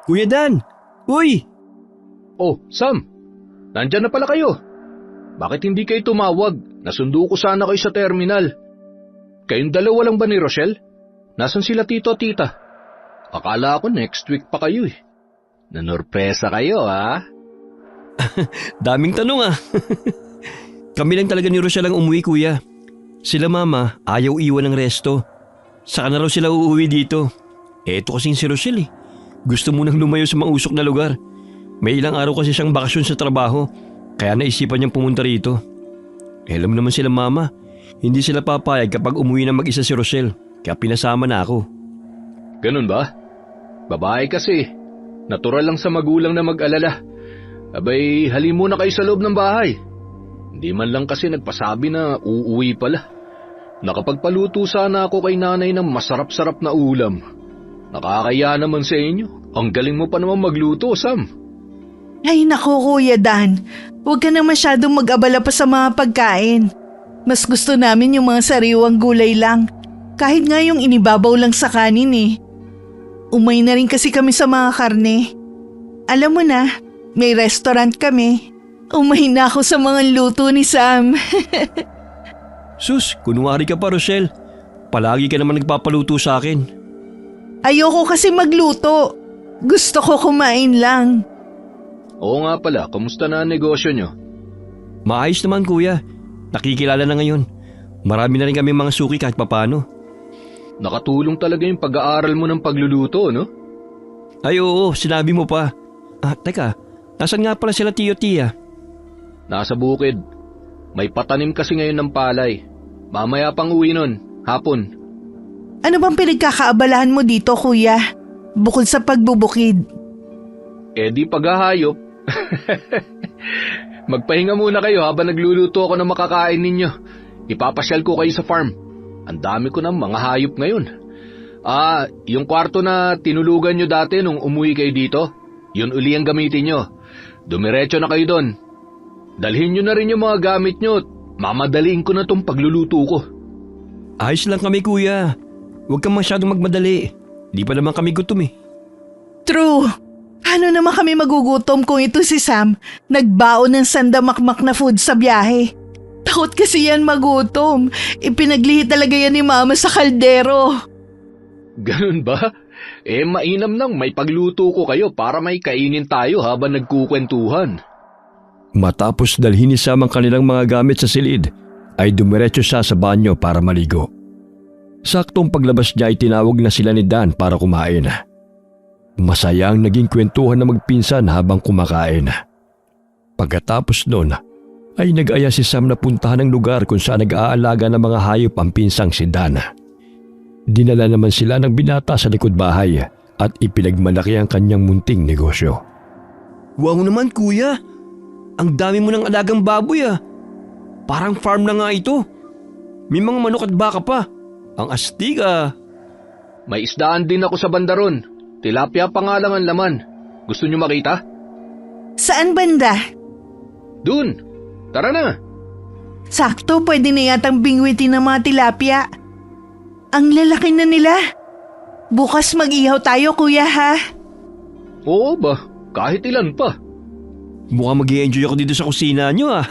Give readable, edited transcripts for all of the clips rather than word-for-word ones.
Kuya Dan! Uy! Oh, Sam! Nandyan na pala kayo. Bakit hindi kayo tumawag? Nasundo ko sana kayo sa terminal. Kayong dalawa lang ba ni Rochelle? Nasaan sila tito at tita? Akala ko next week pa kayo eh. Nanorpresa kayo ha? Daming tanong ah. Kami lang talaga ni Rochelle ang umuwi, kuya. Sila mama ayaw iwan ng resto. Saka na raw sila uuwi dito. Eto kasing si Rochelle eh. Gusto munang lumayo sa mausok na lugar. May ilang araw kasi siyang bakasyon sa trabaho. Kaya naisipan niyang pumunta rito. Alam naman sila mama. Hindi sila papayag kapag umuwi na mag-isa si Rochelle. Kaya pinasama na ako. Ganun ba? Babae kasi. Natural lang sa magulang na mag-alala. Abay, halin muna kayo sa loob ng bahay. Hindi man lang kasi nagpasabi na uuwi pala. Nakapagpaluto sana ako kay nanay ng masarap-sarap na ulam. Nakakaya naman sa inyo. Ang galing mo pa naman magluto, Sam. Ay naku Kuya Dan, huwag ka na masyadong mag-abala pa sa mga pagkain. Mas gusto namin yung mga sariwang gulay lang. Kahit nga yung inibabaw lang sa kanin eh. Umay na rin kasi kami sa mga karne. Alam mo na, may restaurant kami. Umay na ako sa mga luto ni Sam. Sus, kunwari ka pa Rochelle. Palagi ka naman nagpapaluto sa akin. Ayoko kasi magluto. Gusto ko kumain lang. Oo nga pala, kamusta na ang negosyo nyo? Maayos naman kuya. Nakikilala na ngayon. Marami na rin kami mga suki kahit papano. Nakatulong talaga yung pag-aaral mo ng pagluluto, no? Ay oo, sinabi mo pa. Teka, nasan nga pala sila tiyo tiya? Nasa bukid. May patanim kasi ngayon ng palay. Mamaya pang uwi nun, hapon. Ano bang pinagkakaabalahan mo dito kuya? Bukod sa pagbubukid. Eh di paghahayop. Magpahinga muna kayo habang nagluluto ako ng makakain ninyo. Ipapasyal ko kayo sa farm. Ang dami ko ng mga hayop ngayon. Yung kwarto na tinulugan nyo dati nung umuwi kayo dito, yun uli ang gamitin nyo. Dumiretso na kayo doon. Dalhin nyo na rin yung mga gamit nyo. Mamadaliin ko na tong pagluluto ko. Ayos lang kami kuya. Huwag kang masyadong magmadali. Di pa naman kami gutom eh. True. Paano naman kami magugutom kung ito si Sam nagbaon ng sandamakmak na food sa biyahe? Takot kasi yan magutom. Ipinaglihi talaga yan ni Mama sa kaldero. Ganun ba? Eh mainam nang may pagluto ko kayo para may kainin tayo habang nagkukwentuhan. Matapos dalhin ni Sam ang kanilang mga gamit sa silid, ay dumiretso siya sa banyo para maligo. Saktong paglabas niya ay tinawag na sila ni Dan para kumain. Masayang naging kwentuhan na magpinsan habang kumakain. Pagkatapos noon, ay nag-aya si Sam na puntahan ang lugar kung saan nag-aalaga ng mga hayop ang pinsang si Dan. Dinala naman sila ng binata sa likod bahay at ipinagmalaki ang kanyang munting negosyo. Wow naman kuya! Ang dami mo ng alagang baboy ah! Parang farm na nga ito. May mga manok at baka pa. Ang astig ah! May isdaan din ako sa bandaron. Tilapia pa nga lang ang laman. Gusto nyo makita? Saan banda? Dun! Tara na! Sakto, pwede na yatang bingwitin ng mga tilapia. Ang lalaki na nila. Bukas mag-ihaw tayo kuya ha? Oo ba? Kahit ilan pa. Mukhang mag-i-enjoy ako dito sa kusina nyo ah.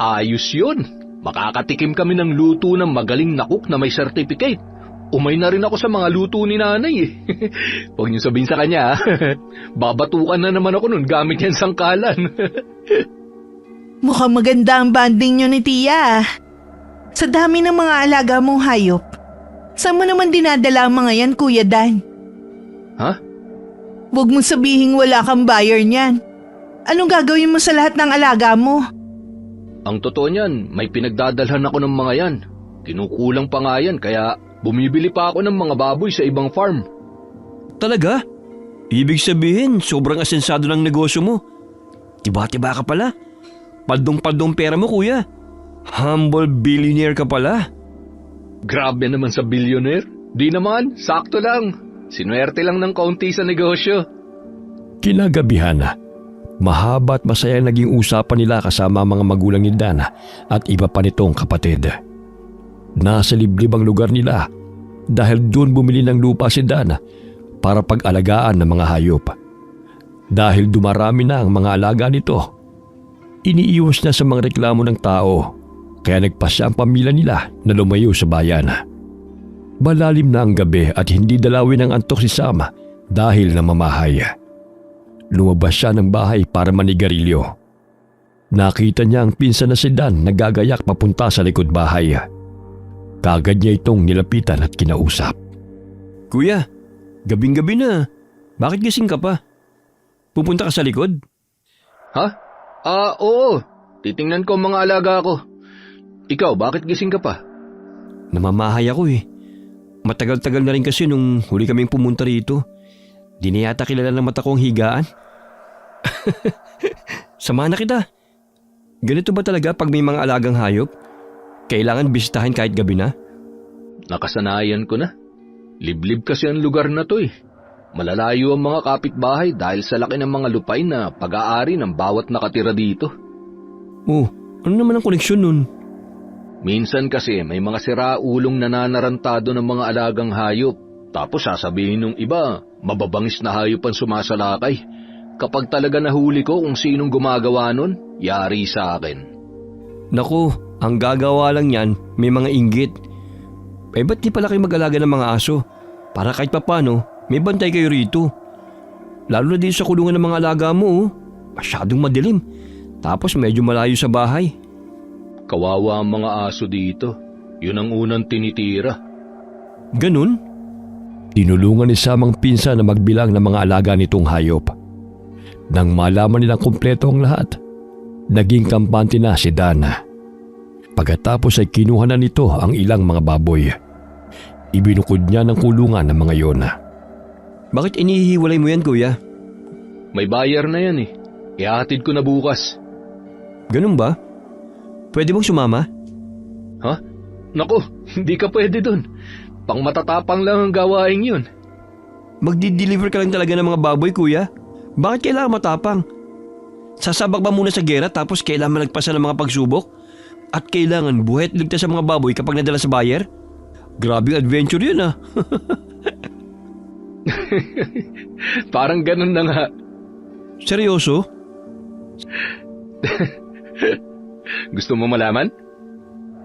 Ayos yun. Makakatikim kami ng luto ng magaling na cook na may certificate. Umay na rin ako sa mga luto ni nanay eh. Huwag niyo sabihin sa kanya babatukan na naman ako nun gamit yan sangkalan. Mukhang maganda ang banding nyo ni Tia. Sa dami ng mga alaga mong hayop, saan mo naman dinadala ang mga yan Kuya Dan? Ha? Huwag mong sabihing wala kang buyer niyan. Anong gagawin mo sa lahat ng alaga mo? Ang totoo niyan, may pinagdadalhan ako ng mga yan. Kinukulang pa nga yan kaya bumibili pa ako ng mga baboy sa ibang farm. Talaga? Ibig sabihin, sobrang asensado ng negosyo mo. Tiba-tiba ka pala. Paldong-paldong pera mo kuya. Humble billionaire ka pala. Grabe naman sa billionaire. Di naman, sakto lang. Sinuwerte lang ng kaunti sa negosyo. Kinagabihan, mahaba at masaya naging usapan nila kasama ang mga magulang ni Dan at iba pa nitong kapatid. Nasa liblib ang lugar nila dahil doon bumili ng lupa si Dan para pag-alagaan ng mga hayop. Dahil dumarami na ang mga alaga nito, iniiwas na sa mga reklamo ng tao, kaya nagpasya ang pamilya nila na lumayo sa bayan. Malalim na ang gabi at hindi dalawin ang antok si Sam dahil namamahay. Lumabas siya ng bahay para manigarilyo. Nakita niya ang pinsan na si Dan nagagayak papunta sa likod bahay. Kagad niya itong nilapitan at kinausap. "Kuya, gabing-gabi na. Bakit gising ka pa? Pupunta ka sa likod?" Ha? Oo. Titingnan ko ang mga alaga ko. Ikaw, bakit gising ka pa? Namamahay ako eh. Matagal-tagal na rin kasi nung huli kaming pumunta rito. Di na yata kilala ng mata ko ang higaan. Samahan na kita. Ganito ba talaga pag may mga alagang hayop? Kailangan bisitahin kahit gabi na? Nakasanayan ko na. Liblib kasi ang lugar na to eh. Malalayo ang mga kapitbahay dahil sa laki ng mga lupay na pag-aari ng bawat nakatira dito. Oh, ano naman ang koneksyon nun? Minsan kasi may mga siraulong nananarantado ng mga alagang hayop. Tapos sasabihin ng iba, mababangis na hayop ang sumasalakay. Kapag talaga nahuli ko kung sinong gumagawa nun, yari sa akin. Naku, ang gagawa lang yan, may mga inggit. Eh ba't di pala kayo mag-alaga ng mga aso? Para kahit papano, may bantay kayo rito. Lalo na din sa kulungan ng mga alaga mo, oh. Masyadong madilim. Tapos medyo malayo sa bahay. Kawawa ang mga aso dito. Yun ang unang tinitira. Ganun? Tinulungan ni Sam ang pinsan na magbilang ng mga alaga nitong hayop. Nang malaman nilang kumpleto ang lahat, naging kampante na si Dan. Pagkatapos ay kinuha na nito ang ilang mga baboy. Ibinukod niya ng kulungan ng mga yon. Bakit inihiwalay mo yan, kuya? May bayar na yan eh. Ihahatid ko na bukas. Ganun ba? Pwede bang sumama? Ha? Naku, hindi ka pwede dun. Pang matatapang lang ang gawain yun. Magdi-deliver ka lang talaga ng mga baboy, kuya? Bakit kailangan matapang? Sasabak ba muna sa gera tapos kailangan malagpasan ng mga pagsubok? At kailangan buhay at ligtas sa mga baboy kapag nadala sa buyer? Grabe adventure yun ah. Parang ganun na nga. Seryoso? Gusto mo malaman?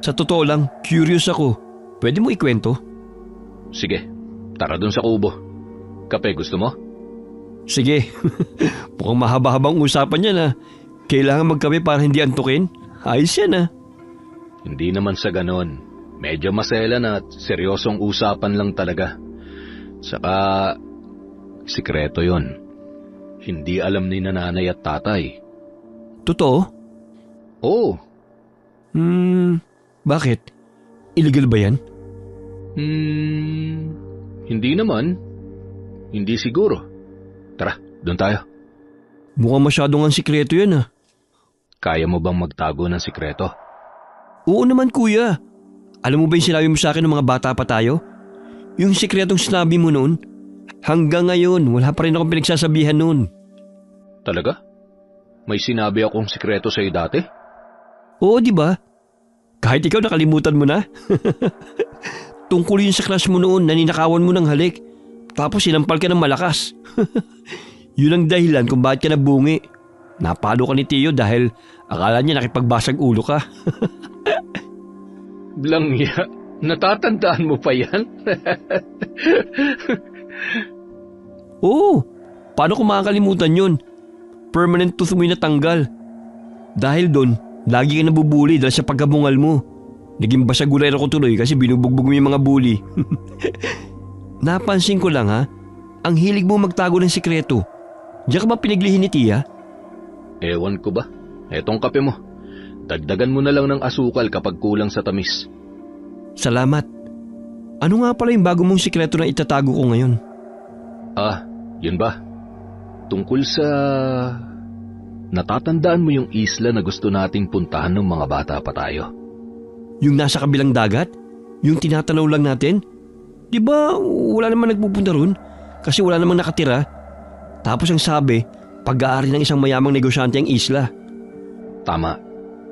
Sa totoo lang, curious ako. Pwede mo ikwento? Sige, tara dun sa kubo. Kape, gusto mo? Sige. Mukhang mahaba-habang usapan yan ah. Kailangan magkape para hindi antukin? Ayos yan ah. Hindi naman sa ganon. Medyo maselan at seryosong usapan lang talaga. Saka, sikreto yon. Hindi alam ni nanay at tatay. Totoo? Oo. Bakit? Illegal ba yan? Hindi naman. Hindi siguro. Tara, doon tayo. Mukhang masyadong ang sikreto yan ah. Kaya mo bang magtago ng sikreto? Oo naman kuya. Alam mo ba yung sinabi mo sa akin ng mga bata pa tayo? Yung sikretong sinabi mo noon, hanggang ngayon wala pa rin akong pinagsasabihan noon. Talaga? May sinabi akong sikreto sa'yo dati? Oo, di ba? Kahit ikaw nakalimutan mo na. Tungkol yun sa crush mo noon na ninakawan mo ng halik. Tapos sinampal ka ng malakas. Yun ang dahilan kung bakit ka nabungi. Napalo ka ni Tio dahil akala niya nakipagbasag ulo ka. Blangya, natatandaan mo pa yan? Oo, paano ko makakalimutan yun? Permanent tooth mo yung natanggal. Dahil doon, lagi ka nabubuli dahil sa pagkabungal mo. Naging basagulero ko tuloy kasi binubugbog mo yung mga bully. Napansin ko lang ha, ang hilig mo magtago ng sikreto. Diyan ka ba pinaglihin ni Tia? Ewan ko ba? Etong kape mo. Dagdagan mo na lang ng asukal kapag kulang sa tamis. Salamat. Ano nga pala yung bago mong sikreto na itatago ko ngayon? Ah, yun ba? Tungkol sa... Natatandaan mo yung isla na gusto nating puntahan ng mga bata pa tayo? Yung nasa kabilang dagat? Yung tinatanaw lang natin? Di ba wala naman nagpupunta ron? Kasi wala namang nakatira. Tapos ang sabi, pag-aari ng isang mayamang negosyante ang isla. Tama.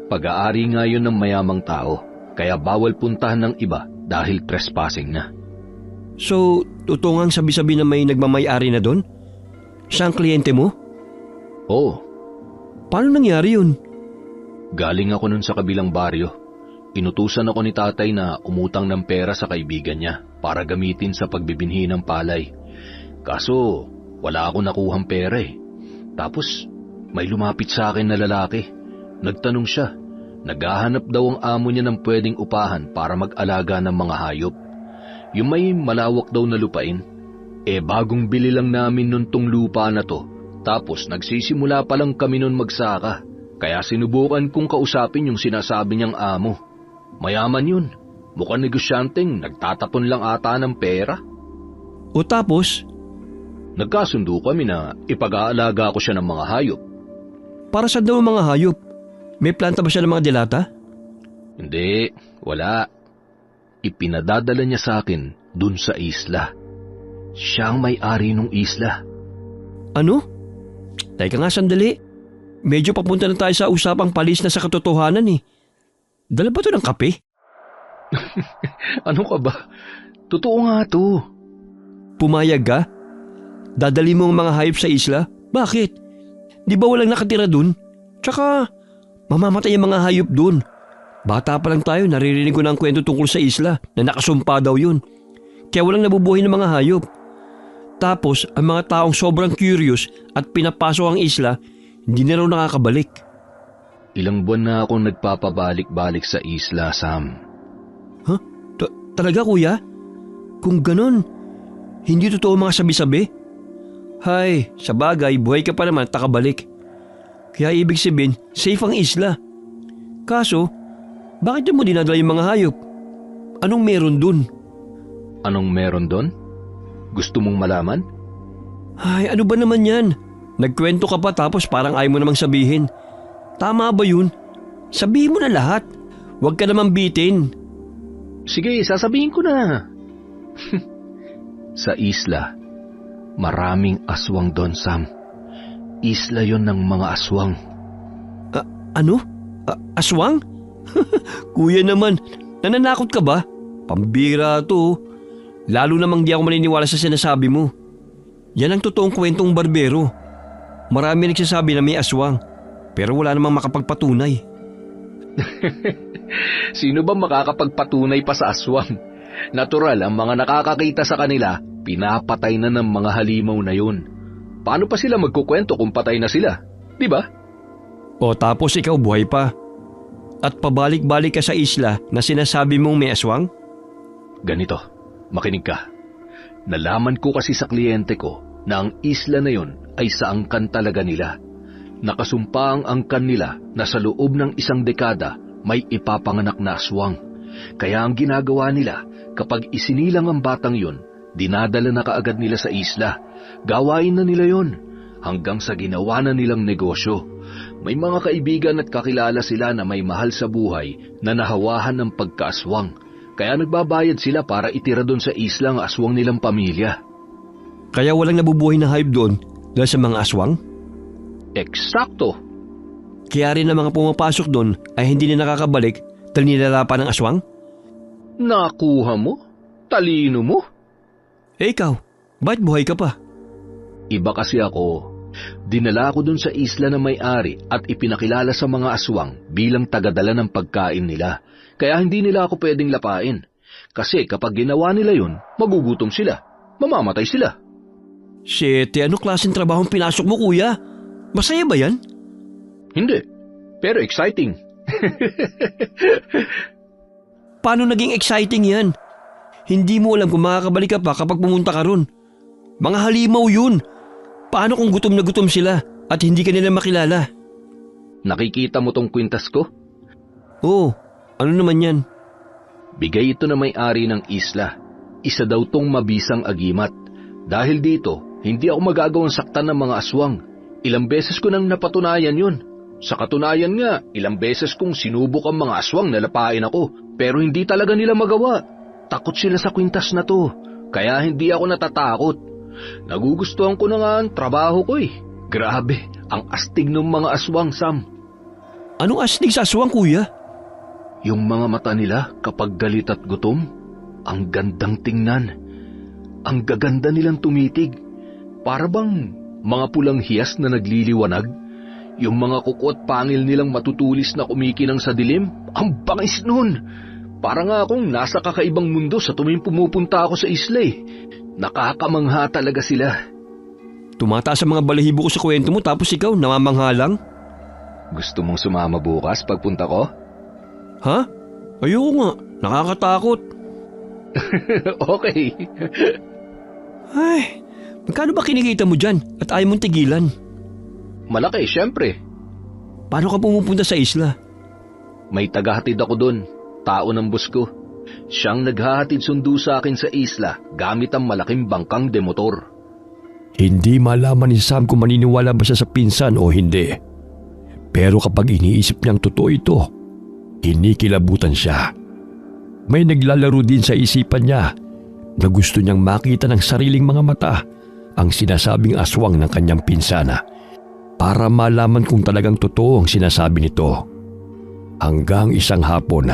Pag-aari nga yun ng mayamang tao. Kaya bawal puntahan ng iba dahil trespassing na. So, tutungang sabi-sabi na may nagmamay-ari na doon? Siya ang kliyente mo? Oo, Paano nangyari yun? galing ako nun sa kabilang baryo. Inutusan ako ni tatay na umutang ng pera sa kaibigan niya para gamitin sa pagbibinhi ng palay. Kaso, wala ako nakuhang pera eh. Tapos, may lumapit sa akin na lalaki. Nagtanong siya. Naghahanap daw ang amo niya ng pwedeng upahan para mag-alaga ng mga hayop. Yung may malawak daw na lupain. Bagong bili lang namin nun tong lupa na to. Tapos nagsisimula pa lang kami nun magsaka. Kaya sinubukan kong kausapin yung sinasabi niyang amo. Mayaman yun. Mukhang negosyanteng nagtatapon lang ata ng pera. O tapos, Nagkasundo kami na ipag-aalaga ko siya ng mga hayop. para saan daw ang mga hayop? May planta ba siya ng mga dilata? Hindi, wala. Ipinadadala niya sa akin dun sa isla. Siya ang may-ari ng isla. Ano? Teka nga sandali. Medyo papunta na tayo sa usapang palis na sa katotohanan eh. Dala ba ito ng kape? Ano ka ba? Totoo nga to. Pumayag ka? Dadali mo ang mga hayop sa isla? Bakit? Di ba walang nakatira dun? Tsaka, mamamatay ang mga hayop dun. Bata pa lang tayo, naririnig ko na ang kwento tungkol sa isla na nakasumpa daw yun. Kaya walang nabubuhay ng mga hayop. Tapos, ang mga taong sobrang curious at pinapasok ang isla, hindi na raw nakakabalik. Ilang buwan na akong nagpapabalik-balik sa isla, Sam. Huh? Talaga kuya? Kung ganon, hindi totoo mga sabi-sabi? Hay, sa bagay, buhay ka pa naman at nakabalik. Kaya ibig sabihin, safe ang isla. Kaso, bakit mo dinadala yung mga hayop? Anong meron dun? Anong meron doon? Gusto mong malaman? Ay, ano ba naman yan? Nagkwento ka pa tapos parang ayaw mo namang sabihin. Tama ba yun? Sabihin mo na lahat. Huwag ka namang bitin. Sige, sasabihin ko na. Sa isla, maraming aswang doon, Sam. Isla yon ng mga aswang. Ano? Aswang? Kuya naman, nananakot ka ba? Pambira to. Lalo namang di ako maniniwala sa sinasabi mo. Yan ang totoong kwentong barbero. Marami nagsasabi na may aswang, pero wala namang makapagpatunay. Sino ba makakapagpatunay pa sa aswang? Natural, ang mga nakakakita sa kanila, pinapatay na ng mga halimaw na yun. Paano pa sila magkukwento kung patay na sila? Di ba? O tapos ikaw buhay pa. At pabalik-balik ka sa isla na sinasabi mong may aswang? Ganito, makinig ka. Nalaman ko kasi sa kliyente ko na ang isla na yon ay sa angkan talaga nila. Nakasumpa ang angkan nila na sa loob ng 1 dekada may ipapanganak na aswang. Kaya ang ginagawa nila, kapag isinilang ang batang yon, dinadala na kaagad nila sa isla. Gawain na nila yon hanggang sa ginawa na nilang negosyo. May mga kaibigan at kakilala sila na may mahal sa buhay na nahawahan ng pagkaaswang. Kaya nagbabayad sila para itira doon sa isla ang aswang nilang pamilya. Kaya walang nabubuhay na hayop doon dahil sa mga aswang? Eksakto! Kaya rin ang mga pumapasok doon ay hindi na nakakabalik dahil nilalapan ng aswang? Nakuha mo? Talino mo? Ikaw, bakit buhay ka pa? Iba kasi ako. Dinala ako dun sa isla na may-ari at ipinakilala sa mga aswang bilang tagadala ng pagkain nila. Kaya hindi nila ako pwedeng lapain. Kasi kapag ginawa nila yun, magugutom sila. Mamamatay sila. Shit, ano klaseng trabahong pinasok mo kuya? Masaya ba yan? Hindi. Pero exciting. Paano naging exciting yan? Hindi mo alam kung makakabalik ka pa kapag pumunta ka ron. Mga halimaw yun. Paano kung gutom na gutom sila at hindi ka nila makilala? Nakikita mo tong kwintas ko? Oo, ano naman yan? Bigay ito na may-ari ng isla. Isa daw tong mabisang agimat. Dahil dito, hindi ako magagawang saktan ng mga aswang. Ilang beses ko nang napatunayan yun. Sa katunayan nga, ilang beses kong sinubok ang mga aswang na lapain ako. Pero hindi talaga nila magawa. Takot sila sa kwintas na to. Kaya hindi ako natatakot. Nagugustuhan ko na nga ang trabaho ko eh. Grabe, ang astig ng mga aswang, Sam. Anong astig sa aswang kuya? Yung mga mata nila kapag galit at gutom, ang gandang tingnan. Ang gaganda nilang tumitig. Para bang mga pulang hiyas na nagliliwanag. Yung mga kuko at pangil nilang matutulis na kumikinang sa dilim. Ang bangis nun! Para nga akong nasa kakaibang mundo sa tuwing pumupunta ako sa isla eh. Nakakamangha talaga sila. Tumataas ang mga balahibo ko sa kwento mo tapos ikaw namamangha lang? Gusto mong sumama bukas pagpunta ko? Ha? Ayoko nga. Nakakatakot. Okay. Ay, magkano ba kinikita mo dyan at ayaw mong tigilan? Malaki, syempre. Paano ka pumupunta sa isla? May tagahatid ako doon, tao ng bus ko. Siyang naghahatid sundo sa akin sa isla gamit ang malaking bangkang demotor. Hindi malaman ni Sam kung maniniwala ba siya sa pinsan o hindi. Pero kapag iniisip niyang totoo ito, kinikilabutan siya. May naglalaro din sa isipan niya na gusto niyang makita ng sariling mga mata ang sinasabing aswang ng kanyang pinsana para malaman kung talagang totoo ang sinasabi nito. Hanggang isang hapon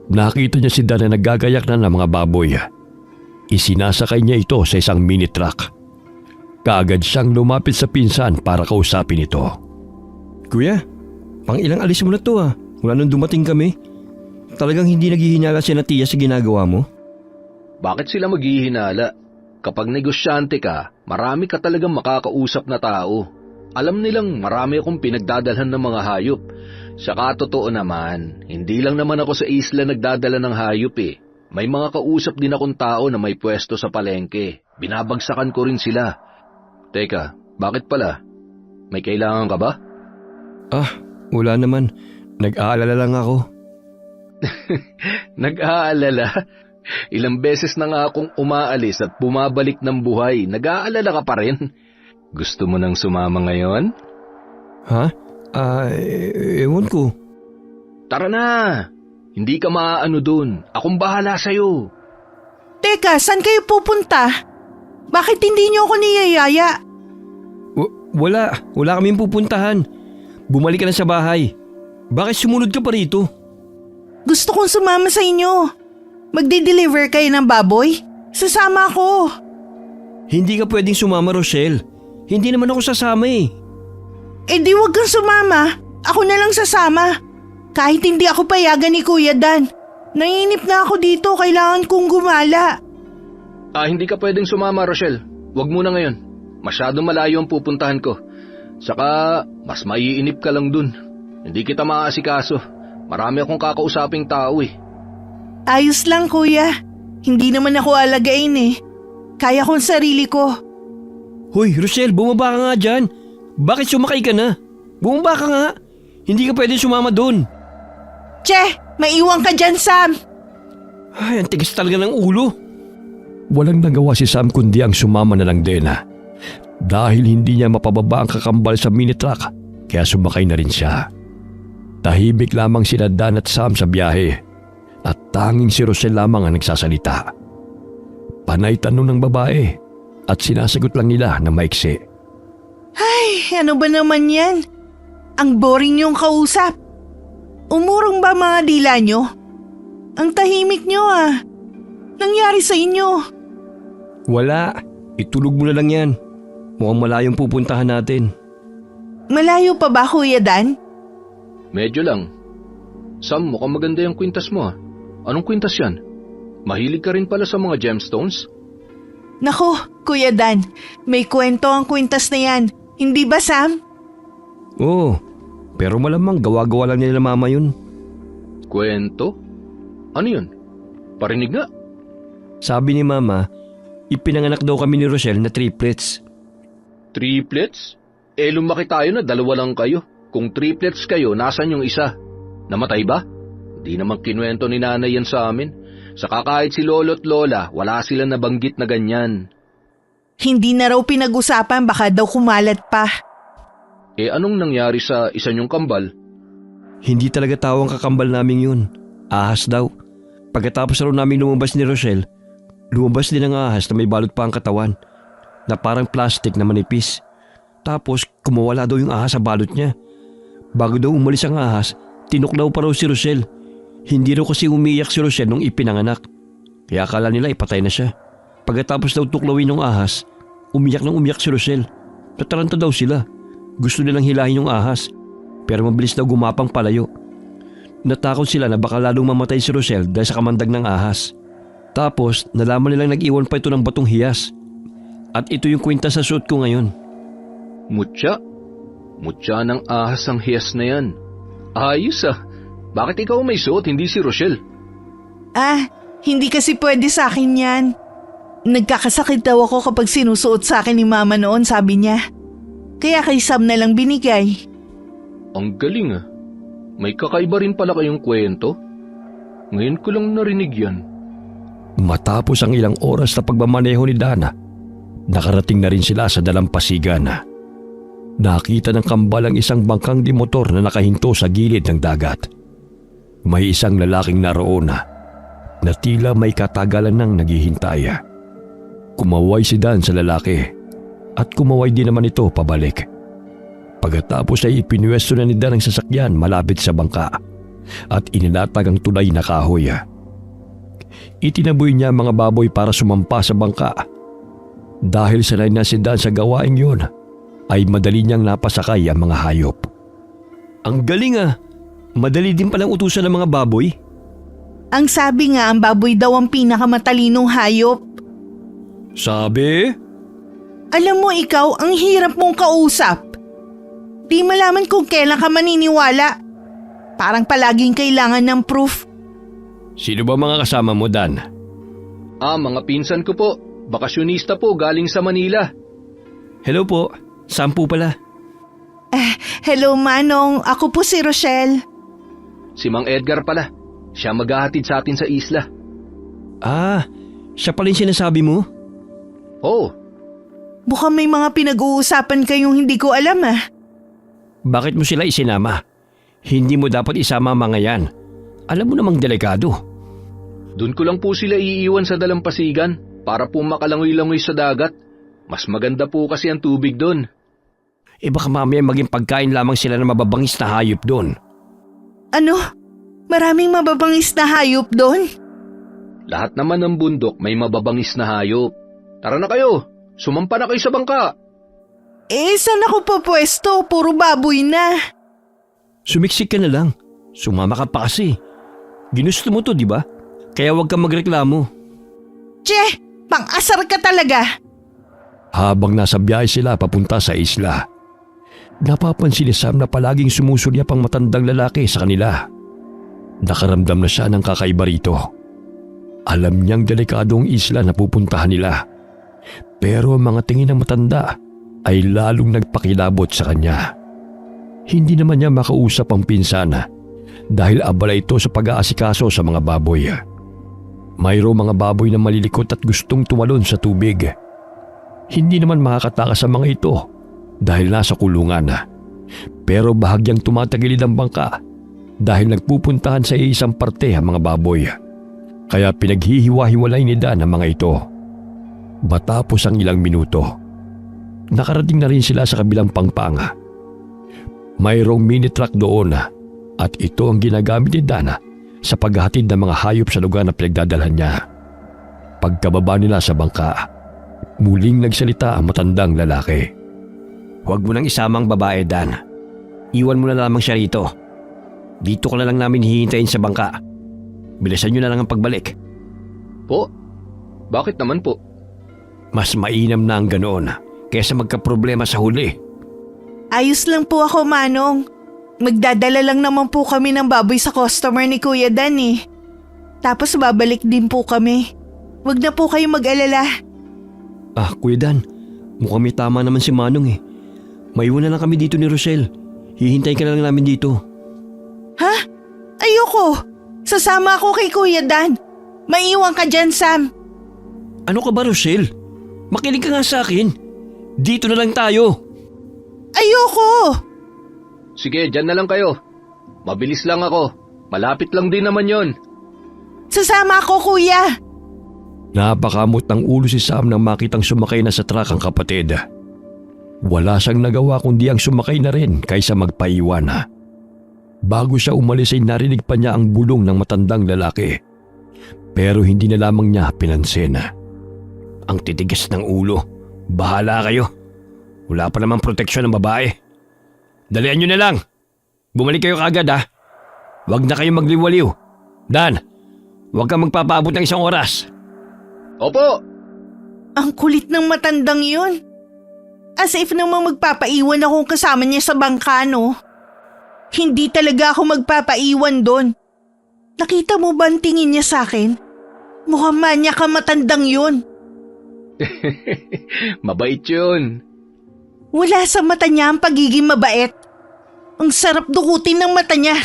nakita niya si Dan na naggagayak na ng mga baboy. Isinasakay niya ito sa isang mini truck. Kaagad siyang lumapit sa pinsan para kausapin ito. Kuya, pang ilang alis mo na to Mula nung dumating kami. Talagang hindi naghihinala si Natia sa ginagawa mo? Bakit sila maghihinala? Kapag negosyante ka, marami ka talagang makakausap na tao. Alam nilang marami akong pinagdadalhan ng mga hayop. Saka totoo naman, hindi lang naman ako sa isla nagdadala ng hayop eh. May mga kausap din akong tao na may pwesto sa palengke. Binabagsakan ko rin sila. Teka, bakit pala? May kailangan ka ba? Wala naman. Nag-aalala lang ako. Nag-aalala? Ilang beses na nga akong umaalis at bumabalik ng buhay. Nag-aalala ka pa rin? Gusto mo nang sumama ngayon? Ha? Ewan ko. Tara na! Hindi ka maaano dun. Akong bahala sa'yo. Teka, saan kayo pupunta? Bakit hindi niyo ako niyayaya? Wala kaming pupuntahan. Bumalik ka na sa bahay. Bakit sumunod ka pa rito? Gusto kong sumama sa inyo. Magde-deliver kayo ng baboy? Sasama ako. Hindi ka pwedeng sumama, Rochelle. Hindi naman ako sasama eh. Eh di wag kang sumama. Ako na lang sasama. Kahit hindi ako payagan ni Kuya Dan. Naiinip na ako dito. Kailangan kong gumala. Hindi ka pwedeng sumama, Rochelle. Huwag muna ngayon. Masyadong malayo ang pupuntahan ko. Saka, mas maiinip ka lang dun. Hindi kita maaasikaso. Marami akong kakausaping tao eh. Ayos lang, Kuya. Hindi naman ako alagain eh. Kaya kong sarili ko. Hoy, Rochelle, bumaba ka nga dyan. Bakit sumakay ka na? Bumaba ka nga. Hindi ka pwedeng sumama dun. Che, maiwan ka dyan, Sam. Ay, ang tigas talaga ng ulo. Walang nagawa si Sam kundi ang sumama na lang din. Dahil hindi niya mapababa ang kakambal sa mini truck, kaya sumakay na rin siya. Tahimik lamang sina Dan at Sam sa biyahe at tanging si Rochelle lamang ang nagsasalita. Panay tanong ng babae at sinasagot lang nila na maiksi. Ay, ano ba naman yan? Ang boring niyong kausap. Umurong ba mga dila niyo? Ang tahimik niyo Nangyari sa inyo? Wala, itulog mo na lang yan. Mukhang malayong pupuntahan natin. Malayo pa ba, Kuya Dan? Medyo lang. Sam, mukhang maganda yung kwintas mo. Anong kwintas yan? Mahilig ka rin pala sa mga gemstones? Nako, Kuya Dan, may kwento ang kwintas na yan. Hindi ba, Sam? Oo, pero malamang gawa-gawa lang nila mama yun. Kwento? Ano yun? Parinig nga. Sabi ni mama, ipinanganak daw kami ni Rochelle na triplets. Triplets? Lumaki tayo na dalawa lang kayo. Kung triplets kayo, nasan yung isa? Namatay ba? Di naman kinuwento ni nanay yan sa amin. Saka kahit si lolo at lola, wala sila nabanggit na ganyan. Hindi na raw pinag-usapan, baka daw kumalat pa. Anong nangyari sa isa niyong kambal? Hindi talaga tao ang kakambal namin yun. Ahas daw. Pagkatapos raw namin lumabas ni Rochelle, lumabas din ang ahas na may balot pa ang katawan, na parang plastic na manipis. Tapos kumawala daw yung ahas sa balot niya. Bago daw umalis ang ahas, tinuklaw pa raw si Rochelle. Hindi raw kasi umiyak si Rochelle nung ipinanganak. Kaya akala nila ipatay na siya. Pagkatapos daw tuklawin ng ahas, umiyak si Rosel. Nataranta daw sila. Gusto nilang hilahin yung ahas, pero mabilis daw gumapang palayo. Natakot sila na baka lalong mamatay si Rosel dahil sa kamandag ng ahas. Tapos nalaman nilang nag-iwan pa ito ng batong hiyas. At ito yung kwenta sa suot ko ngayon. Mutya? Mutya ng ahas ang hiyas na yan. Ayos ah. Bakit ikaw may suot, hindi si Rochelle? Hindi kasi pwede sa akin yan. Nagkakasakit daw ako kapag sinusuot sa akin ni Mama noon, sabi niya. Kaya kay Sam na lang binigay. Ang galing ah. May kakaiba rin pala kayong kwento. Ngayon ko lang narinig yan. Matapos ang ilang oras na pagmamaneho ni Dana, nakarating na rin sila sa dalampasigan. Nakita ng kambal ang isang bangkang di motor na nakahinto sa gilid ng dagat. May isang lalaking naroon na tila may katagalan nang naghihintay. Kumaway si Dan sa lalaki at kumaway din naman ito pabalik. Pagkatapos ay ipinwesto na ni Dan ang sasakyan malapit sa bangka at inilatag ang tulay na kahoy. Itinaboy niya ang mga baboy para sumampa sa bangka. Dahil sanay na si Dan sa gawaing yun, ay madali niyang napasakay ang mga hayop. Ang galing ah! Madali din palang utusan ng mga baboy. Ang sabi nga, ang baboy daw ang pinakamatalinong hayop. Sabi? Alam mo ikaw, ang hirap mong kausap. Di malaman kung kailan ka maniniwala. Parang palaging kailangan ng proof. Sino ba mga kasama mo, Dan? Mga pinsan ko po. Bakasyonista po galing sa Manila. Hello po, Sam po pala. Hello Manong, ako po si Rochelle. Si Mang Edgar pala. Siya maghahatid sa atin sa isla. Siya pala yung sinasabi mo? Oo. Mukhang may mga pinag-uusapan kayong hindi ko alam Bakit mo sila isinama? Hindi mo dapat isama ang mga yan. Alam mo namang delikado. Doon ko lang po sila iiwan sa dalampasigan para po makalangoy-langoy sa dagat. Mas maganda po kasi ang tubig doon. Baka mamaya maging pagkain lamang sila ng mababangis na hayop doon. Ano? Maraming mababangis na hayop doon? Lahat naman ng bundok may mababangis na hayop. Tara na kayo, sumampa na kayo sa bangka. Saan ako papwesto? Puro baboy na. Sumiksik ka na lang. Sumama ka pa kasi. Ginusto mo to, di ba? Kaya huwag kang magreklamo. Che, pang-asar ka talaga. Habang nasa biyahe sila papunta sa isla, napapansin ni Sam na palaging sumusulyap ang matandang lalaki sa kanila. Nakaramdam na siya ng kakaiba rito. Alam niyang delikado ang isla na pupuntahan nila. Pero ang mga tingin ng matanda ay lalong nagpakilabot sa kanya. Hindi naman niya makausap ang pinsana dahil abala ito sa pag-aasikaso sa mga baboy. Mayroong mga baboy na malilikot at gustong tumalon sa tubig. Hindi naman makakatakas ang mga ito dahil nasa kulungan. Pero bahagyang tumatagilid ang bangka dahil nagpupuntahan sa isang parte ang mga baboy. Kaya pinaghihiwa-hiwalay ni Dan ang mga ito. Matapos ang ilang minuto, nakarating na rin sila sa kabilang pangpang. Mayroong mini truck doon at ito ang ginagamit ni Dan sa paghahatid ng mga hayop sa lugar na pinagdadalhan niya. Pagkababa nila sa bangka, muling nagsalita ang matandang lalaki. Huwag mo nang isamang babae, Dan. Iwan mo na lamang siya rito. Dito ka na lang namin hihintayin sa bangka. Bilisan nyo na lang ang pagbalik. Po? Bakit naman po? Mas mainam na ang ganoon kaysa magkaproblema sa huli. Ayos lang po ako, Manong. Magdadala lang naman po kami ng baboy sa customer ni Kuya Dan Tapos babalik din po kami. Huwag na po kayo mag-alala. Kuya Dan, mukhang may tama naman si Manong Maiwan na lang kami dito ni Rochelle. Hihintayin ka na lang namin dito. Ha? Ayoko. Sasama ako kay Kuya Dan. Maiwan ka dyan, Sam. Ano ka ba, Rochelle? Makinig ka nga sa akin. Dito na lang tayo. Ayoko. Sige, dyan na lang kayo. Mabilis lang ako. Malapit lang din naman yon. Sasama ako, Kuya. Napakamot ng ulo si Sam nang makitang sumakay na sa truck ang kapatid. Wala siyang nagawa kundi ang sumakay na rin kaysa magpaiwan. Bago siya umalis ay narinig pa niya ang bulong ng matandang lalaki. Pero hindi na lamang niya pinansin. Ang titigas ng ulo. Bahala kayo. Wala pa namang proteksyon ng babae. Dalian nyo na lang. Bumalik kayo kaagad ha. Huwag na kayong magliwaliw. Dan, huwag kang magpapaabot ng 1 oras. Opo! Ang kulit ng matandang yun. As if namang magpapaiwan ako kasama niya sa bangka, no? Hindi talaga ako magpapaiwan doon. Nakita mo ba ang tingin niya sa akin? Mukhang manya ka matandang yun. Mabait yun. Wala sa mata niya ang pagiging mabait. Ang sarap dukutin ng mata niya.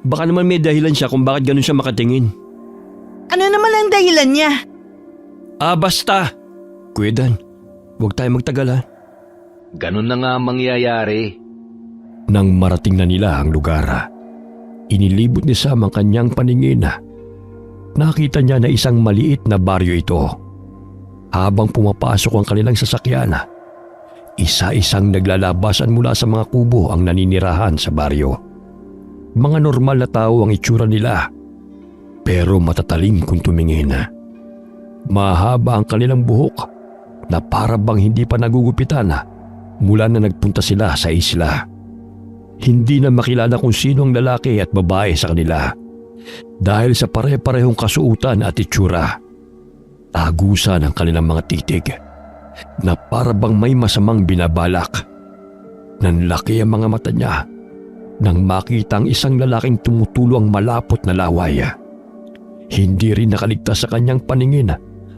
Baka naman may dahilan siya kung bakit ganun siya makatingin. Ano naman ang dahilan niya? Basta. Kuya Dan, huwag tayo magtagal ha. Ganun na nga mangyayari. Nang marating na nila ang lugar, inilibot ni Sam ang kanyang paningin. Nakita niya na isang maliit na baryo ito. Habang pumapasok ang kanilang sasakyan, isa-isang naglalabasan mula sa mga kubo ang naninirahan sa baryo. Mga normal na tao ang itsura nila, pero matatalim kung tumingin. Mahaba ang kanilang buhok na para bang hindi pa nagugupitan mula na nagpunta sila sa isla. Hindi na makilala kung sino ang lalaki at babae sa kanila dahil sa pare-parehong kasuutan at itsura. Tagusan ang kanilang mga titig na para bang may masamang binabalak. Nanlaki ang mga mata niya nang makita ang isang lalaking tumutulong malapot na laway. Hindi rin nakaligtas sa kanyang paningin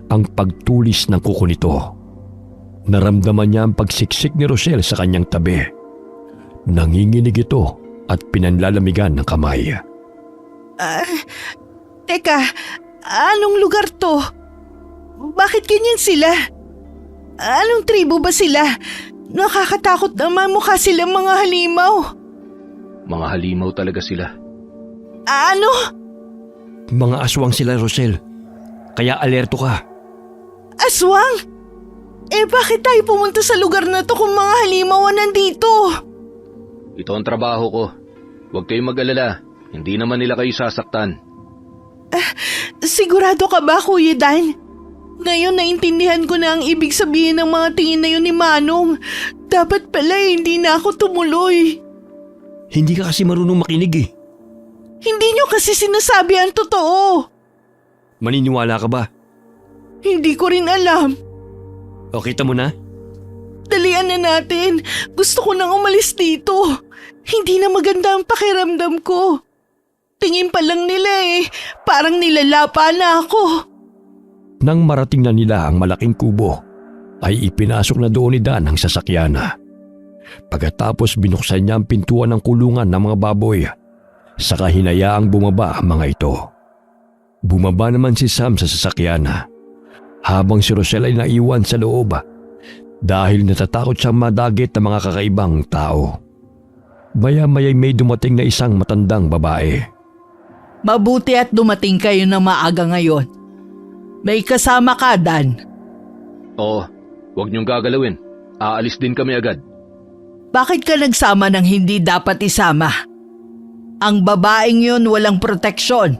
ang pagtulis ng kuko nito. Naramdaman niya ang pagsiksik ni Rochelle sa kanyang tabi. Nanginginig ito at pinanlalamigan ng kamay. Teka, anong lugar to? Bakit ganyan sila? Anong tribo ba sila? Nakakatakot naman, mukha silang mga halimaw. Mga halimaw talaga sila. Ano? Mga aswang sila, Rochelle. Kaya alerto ka. Aswang? Bakit tayo pumunta sa lugar na to kung mga halimaw nandito? Ito ang trabaho ko. Huwag kayong mag-alala. Hindi naman nila kayo sasaktan. Sigurado ka ba, Kuya Dan? Ngayon naintindihan ko na ang ibig sabihin ng mga tingin na yun ni Manong. Dapat pala hindi na ako tumuloy. Hindi ka kasi marunong makinig eh. Hindi nyo kasi sinasabi ang totoo. Maniniwala ka ba? Hindi ko rin alam. O kita mo na? Dalian na natin. Gusto ko nang umalis dito. Hindi na maganda ang pakiramdam ko. Tingin pa lang nila parang nilalapa na ako. Nang marating na nila ang malaking kubo, ay ipinasok na doon ni Dan ang sasakyan. Pagkatapos binuksan niya ang pintuan ng kulungan ng mga baboy, saka hinayaang bumaba ang mga ito. Bumaba naman si Sam sa sasakyan, habang si Rochelle ay naiwan sa loob dahil natatakot siyang madagit ng mga kakaibang tao. Maya-maya'y may dumating na isang matandang babae. Mabuti at dumating kayo na maaga ngayon. May kasama ka, Dan. Oo, huwag niyong gagalawin. Aalis din kami agad. Bakit ka nagsama ng hindi dapat isama? Ang babaeng yun walang proteksyon.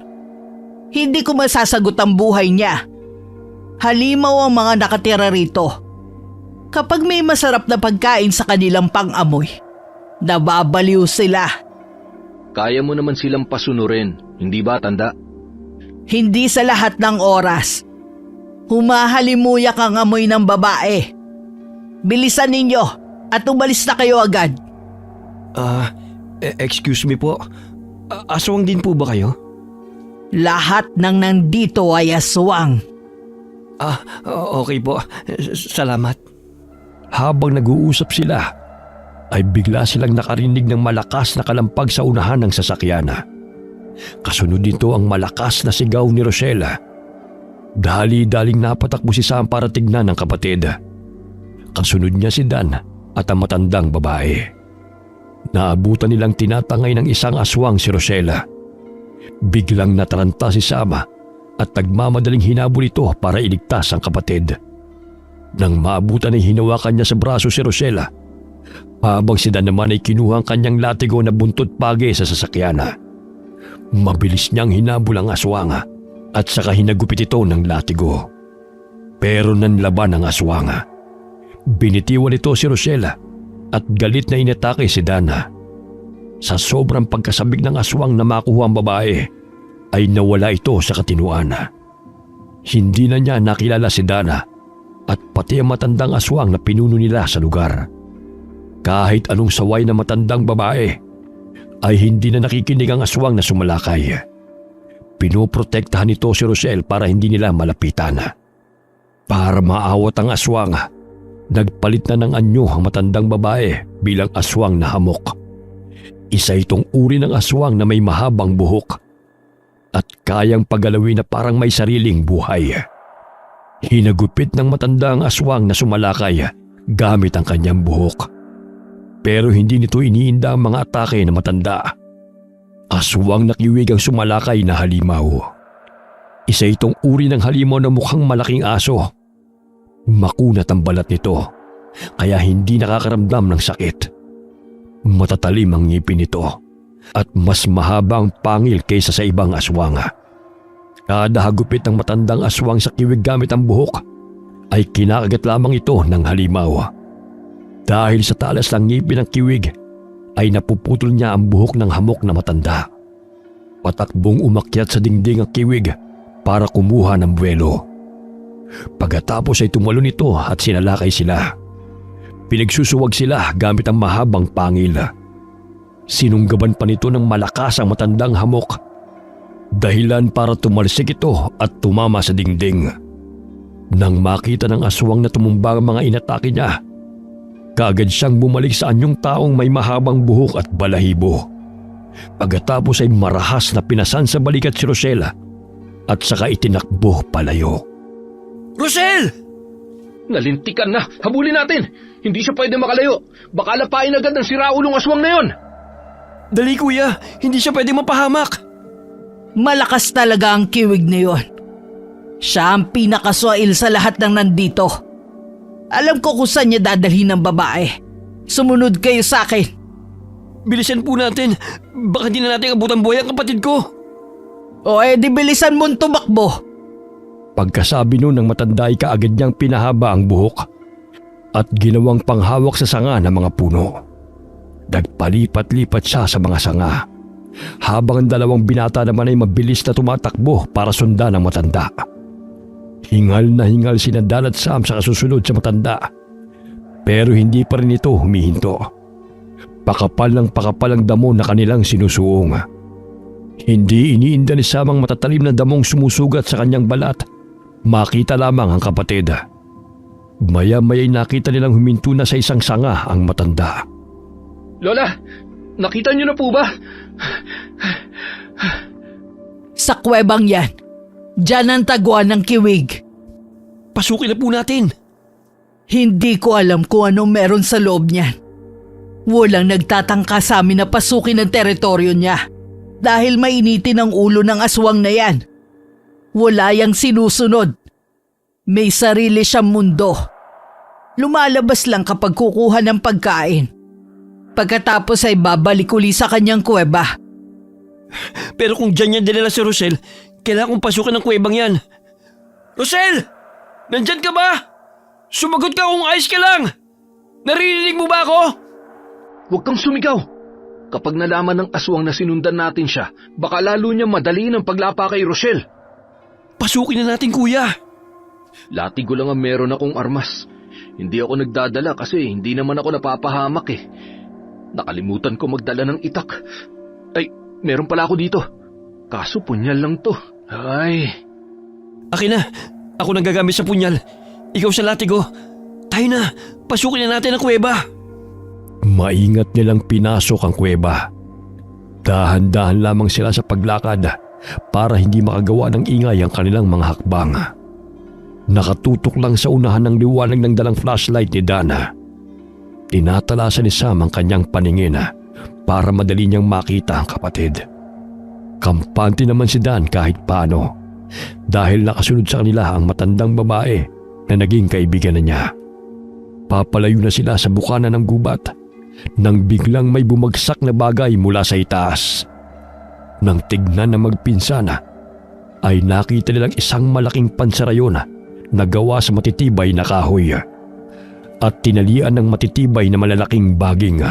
Hindi ko masasagot ang buhay niya. Halimaw ang mga nakatira rito. Kapag may masarap na pagkain sa kanilang pang-amoy, nababaliw sila. Kaya mo naman silang pasunurin, hindi ba, tanda? Hindi sa lahat ng oras. Humahalimuyak ang amoy ng babae. Bilisan ninyo at umalis na kayo agad. Excuse me po. Aswang din po ba kayo? Lahat ng nandito ay aswang. Okay po. Salamat. Habang nag-uusap sila, ay bigla silang nakarinig ng malakas na kalampag sa unahan ng sasakyan. Kasunod nito ang malakas na sigaw ni Rochelle. Dali-daling napatakbo si Sam para tignan ng kapatid. Kasunod niya si Dan at ang matandang babae. Naabutan nilang tinatangay ng isang aswang si Rochelle. Biglang nataranta si Sam at nagmamadaling hinabol ito para iligtas ang kapatid. Nang maabutan ay hinawakan niya sa braso si Rochelle, habang si Dan naman ay kinuha ang kanyang latigo na buntot pagi sa sasakyan. Mabilis niyang hinabol ang aswang at saka hinagupit ito ng latigo. Pero nanlaban ang aswang. Binitiwan nito si Rochelle at galit na inatake si Dana. Sa sobrang pagkasabik ng aswang na makuha ang babae, ay nawala ito sa katinuan. Hindi na niya nakilala si Dana at pati ang matandang aswang na pinuno nila sa lugar. Kahit anong saway na matandang babae, ay hindi na nakikinig ang aswang na sumalakay. Pinoprotektahan nito si Rochelle para hindi nila malapitan. Para maawat ang aswang, nagpalit na ng anyo ang matandang babae bilang aswang na hamok. Isa itong uri ng aswang na may mahabang buhok at kayang paggalawin na parang may sariling buhay. Hinagupit ng matanda ang aswang na sumalakay gamit ang kanyang buhok. Pero hindi nito iniinda ang mga atake na matanda. Aswang na kiwig ang sumalakay na halimaw. Isa itong uri ng halimaw na mukhang malaking aso. Makunat ang balat nito, kaya hindi nakakaramdam ng sakit. Matatalim ang ngipin nito at mas mahaba ang pangil kaysa sa ibang aswang. Kada hagupit ng matandang aswang sa kiwig gamit ang buhok ay kinakagat lamang ito ng halimaw. Dahil sa talas ng ngipin ng kiwig ay napuputol niya ang buhok ng hamok na matanda. Patakbong umakyat sa dingding ang kiwig para kumuha ng buwelo. Pagkatapos ay tumalon ito at sinalakay sila. Pinagsusuwag sila gamit ang mahabang pangil. Sinunggaban pa nito ng malakas ang matandang hamok. Dahilan para tumalsik ito at tumama sa dingding. Nang makita ng aswang na tumumba ang mga inatake niya, kaagad siyang bumalik sa anyong taong may mahabang buhok at balahibo. Pagkatapos ay marahas na pinasan sa balikat si Rochelle at saka itinakbo palayo. Rochelle! Nalintikan na! Habulin natin! Hindi siya pwede makalayo! Baka lapain agad ng siraulong aswang na yon! Dali kuya, hindi siya pwede mapahamak. Malakas talaga ang kiwig na yon. Siya ang pinakaswail sa lahat ng nandito. Alam ko kung saan niya dadalhin ng babae. Sumunod kayo sa akin. Bilisan po natin. Baka di na natin abutan buhay ang kapatid ko. O di bilisan mong tumakbo. Pagkasabi nun ng matanda ay kaagad niyang pinahaba ang buhok at ginawang panghawak sa sanga ng mga puno. Nagpalipat-lipat siya sa mga sanga, habang ang dalawang binata naman ay mabilis na tumatakbo para sundan ang matanda. Hingal na hingal sina Dan at Sam sa kasusunod sa matanda, pero hindi pa rin ito humihinto. Pakapal ng pakapal ang damo na kanilang sinusuong. Hindi iniinda ni Sam ang matatalim na damong sumusugat sa kanyang balat. Makita lamang ang kapatid. Maya-maya'y nakita nilang huminto na sa isang sanga ang matanda. Lola, nakita niyo na po ba? Sa kuwebang yan. Diyan ang taguan ng kiwig. Pasukin na po natin. Hindi ko alam kung anong meron sa loob niyan. Walang nagtatangka sa amin na pasukin ang teritoryo niya dahil mainitin ang ulo ng aswang na yan. Wala yang sinusunod. May sarili siyang mundo. Lumalabas lang kapag kukuha ng pagkain. Pagkatapos ay babalik uli sa kanyang kuweba. Pero kung dyan yan dinala si Rochelle, kailangan kong pasukin ng kuwebang yan. Rochelle! Nandyan ka ba? Sumagot ka kung ayos ka lang! Naririnig mo ba ako? Huwag kang sumigaw! Kapag nalaman ng aswang na sinundan natin siya, baka lalo niya madali ng paglapa kay Rochelle. Pasukin na natin kuya. Latigo lang ang meron akong armas. Hindi ako nagdadala kasi hindi naman ako napapahamak eh. Nakalimutan ko magdala ng itak. Ay, meron pala ako dito. Kaso punyal lang to. Ay. Akin na. Ako nang gagamit sa punyal. Ikaw sa latigo. Tayo na. Pasukin na natin ang kuweba. Maingat nilang pinasok ang kuweba. Dahan-dahan lamang sila sa paglakad para hindi makagawa ng ingay ang kanilang mga hakbang. Nakatutok lang sa unahan ng liwanag ng dalang flashlight ni Dana. Tinatalasan ni Sam ang kanyang paningin para madali niyang makita ang kapatid. Kampante naman si Dan kahit paano dahil nakasunod sa kanila ang matandang babae na naging kaibigan na niya. Papalayo na sila sa bukana ng gubat nang biglang may bumagsak na bagay mula sa itaas. Nang tignan ng magpinsana ay nakita nilang isang malaking pansarayon na gawa sa matitibay na kahoy at tinalian ng matitibay na malalaking baging.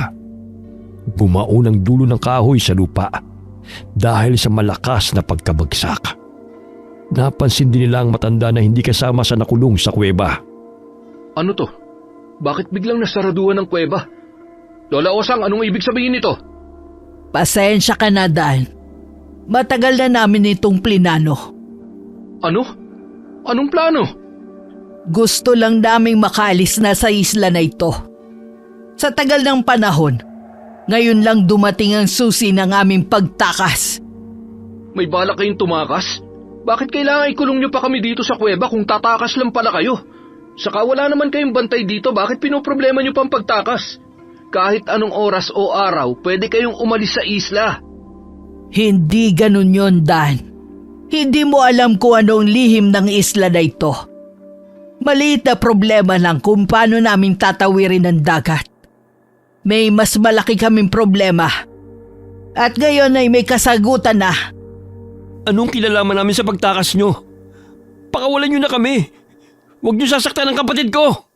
Bumaon ang dulo ng kahoy sa lupa dahil sa malakas na pagkabagsak. Napansin din nila ang matanda na hindi kasama sa nakulong sa kuweba. Ano to? Bakit biglang nasaraduhan ng kuweba? Lola Osang, anong ibig sabihin nito? Pasensya ka na, Dan. Matagal na namin itong plinano. Ano? Anong plano? Gusto lang naming makaalis na sa isla na ito. Sa tagal ng panahon, ngayon lang dumating ang susi ng aming pagtakas. May balak kayong tumakas? Bakit kailangan ikulong niyo pa kami dito sa kuweba kung tatakas lang pala kayo? Saka wala naman kayong bantay dito, bakit pinoproblema niyo pang pagtakas? Kahit anong oras o araw, pwede kayong umalis sa isla. Hindi ganun yon, Dan. Hindi mo alam kung anong lihim ng isla na ito. Maliit na problema lang kung paano namin tatawirin ang dagat. May mas malaki kaming problema. At ngayon ay may kasagutan na. Anong kilalaman namin sa pagtakas nyo? Pakawalan nyo na kami. Huwag nyo sasaktan ang kapatid ko.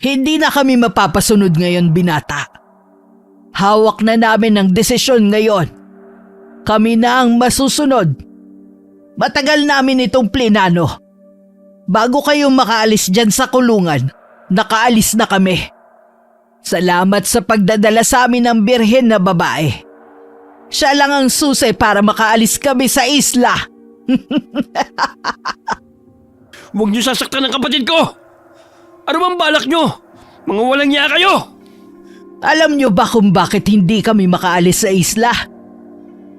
Hindi na kami mapapasunod ngayon, binata. Hawak na namin ang desisyon ngayon. Kami na ang masusunod. Matagal namin itong plinano. Bago kayo makaalis dyan sa kulungan, nakaalis na kami. Salamat sa pagdadala sa amin ng birhen na babae. Siya lang ang susi para makaalis kami sa isla. Huwag nyo sasaktan ang kapatid ko. Ano bang balak nyo? Mga walang iya kayo! Alam nyo ba kung bakit hindi kami makaalis sa isla?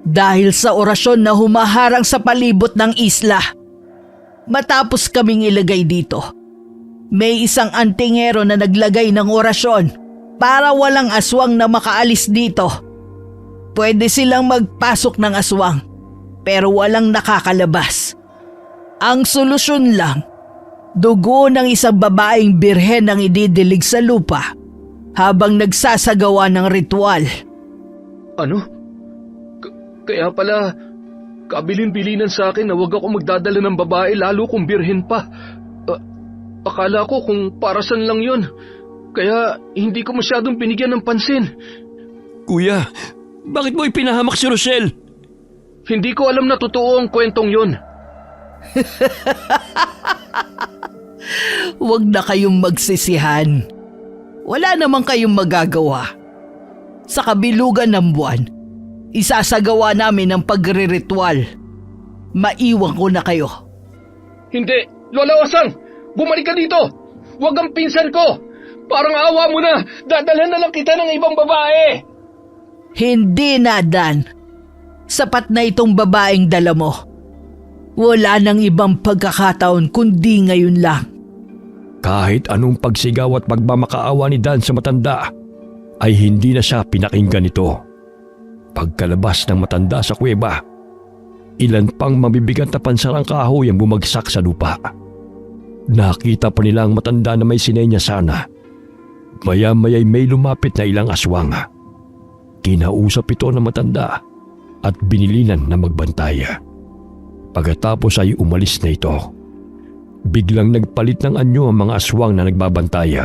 Dahil sa orasyon na humaharang sa palibot ng isla. Matapos kaming ilagay dito, may isang antingero na naglagay ng orasyon para walang aswang na makaalis dito. Pwede silang magpasok ng aswang, pero walang nakakalabas. Ang solusyon lang, dugo ng isang babaeng birhen ang ididilig sa lupa habang nagsasagawa ng ritual. Ano? Kaya pala, kabilin-bilinan sa akin na huwag ako magdadala ng babae lalo kung birhen pa. Akala ko kung parasan lang yun. Kaya hindi ko masyadong binigyan ng pansin. Kuya, bakit mo ipinahamak si Rosel? Hindi ko alam na totoo ang kwentong yun. Huwag na kayong magsisihan. Wala namang kayong magagawa. Sa kabilugan ng buwan, isasagawa namin ang pagre-ritual. Maiwan ko na kayo. Hindi! Lola Osang! Bumalik ka dito! Huwag ang pinsan ko! Parang awa mo na! Dadalhan na lang kita ng ibang babae! Hindi na, Dan. Sapat na itong babaeng dala mo. Wala nang ibang pagkakataon kundi ngayon lang. Kahit anong pagsigaw at pagmamakaawa ni Dan sa matanda, ay hindi na siya pinakinggan nito. Pagkalabas ng matanda sa kuweba, ilan pang mabibigat na pansarang kahoy ang bumagsak sa lupa. Nakita pa nila ang matanda na may sinenya sana. Maya-maya'y may lumapit na ilang aswang. Kinausap ito ng matanda at binilinan na magbantay. Pagkatapos ay umalis na ito. Biglang nagpalit ng anyo ang mga aswang na nagbabantay.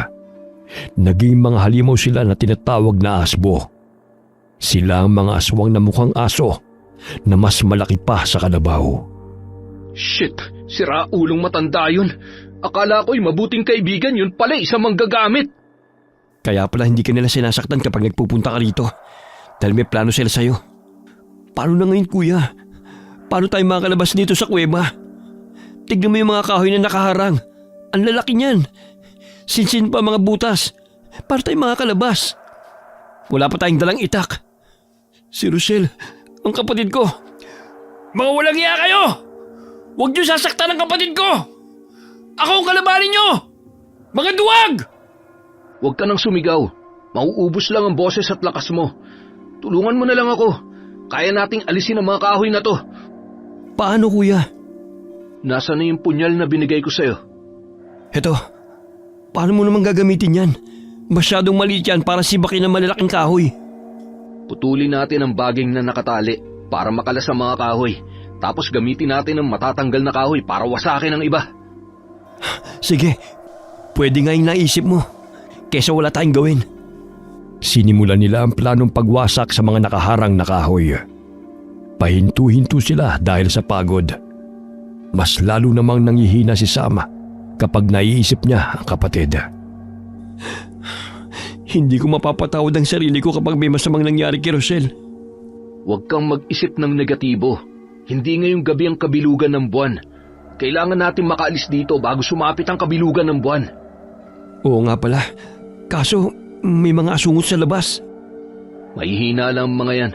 Naging mga halimaw sila na tinatawag na asbo. Sila ang mga aswang na mukhang aso na mas malaki pa sa kalabaw. Shit! Sira ulong matanda yun. Akala ko'y mabuting kaibigan, yun pala isang manggagamit. Kaya pala hindi ka nila sinasaktan kapag nagpupunta ka rito. Dahil may plano sila sa'yo. Paano na ngayon, kuya? Paano tayo makakalabas dito sa kuweba? Tignan mo yung mga kahoy na nakaharang. Ang lalaki niyan. Sinsin pa mga butas. Paano tayo makakalabas? Wala pa tayong dalang itak. Si Rosel, ang kapatid ko. Mga walang iya kayo! Huwag niyo sasaktan ang kapatid ko! Ako ang kalabanin niyo! Mga duwag! Huwag ka nang sumigaw. Mauubos lang ang boses at lakas mo. Tulungan mo na lang ako. Kaya nating alisin ang mga kahoy na to. Paano, kuya? Nasaan na yung punyal na binigay ko sa'yo? Eto, paano mo naman gagamitin yan? Masyadong maliit yan para sibakin ang malalaking kahoy. Putulin natin ang baging na nakatali para makalas ang mga kahoy. Tapos gamitin natin ang matatanggal na kahoy para wasakin ang iba. Sige, pwede nga yung naisip mo. Kesa wala tayong gawin. Sinimulan nila ang planong pagwasak sa mga nakaharang na kahoy. Pahintu-hintu sila dahil sa pagod. Mas lalo namang nangihina si Sam kapag naiisip niya ang kapatid. Hindi ko mapapatawad ang sarili ko kapag may masamang nangyari kay Rosel. Huwag kang mag-isip ng negatibo. Hindi ngayong gabi ang kabilugan ng buwan. Kailangan natin makaalis dito bago sumapit ang kabilugan ng buwan. Oo nga pala. Kaso may mga asungot sa labas. Mahihina lang ang mga yan.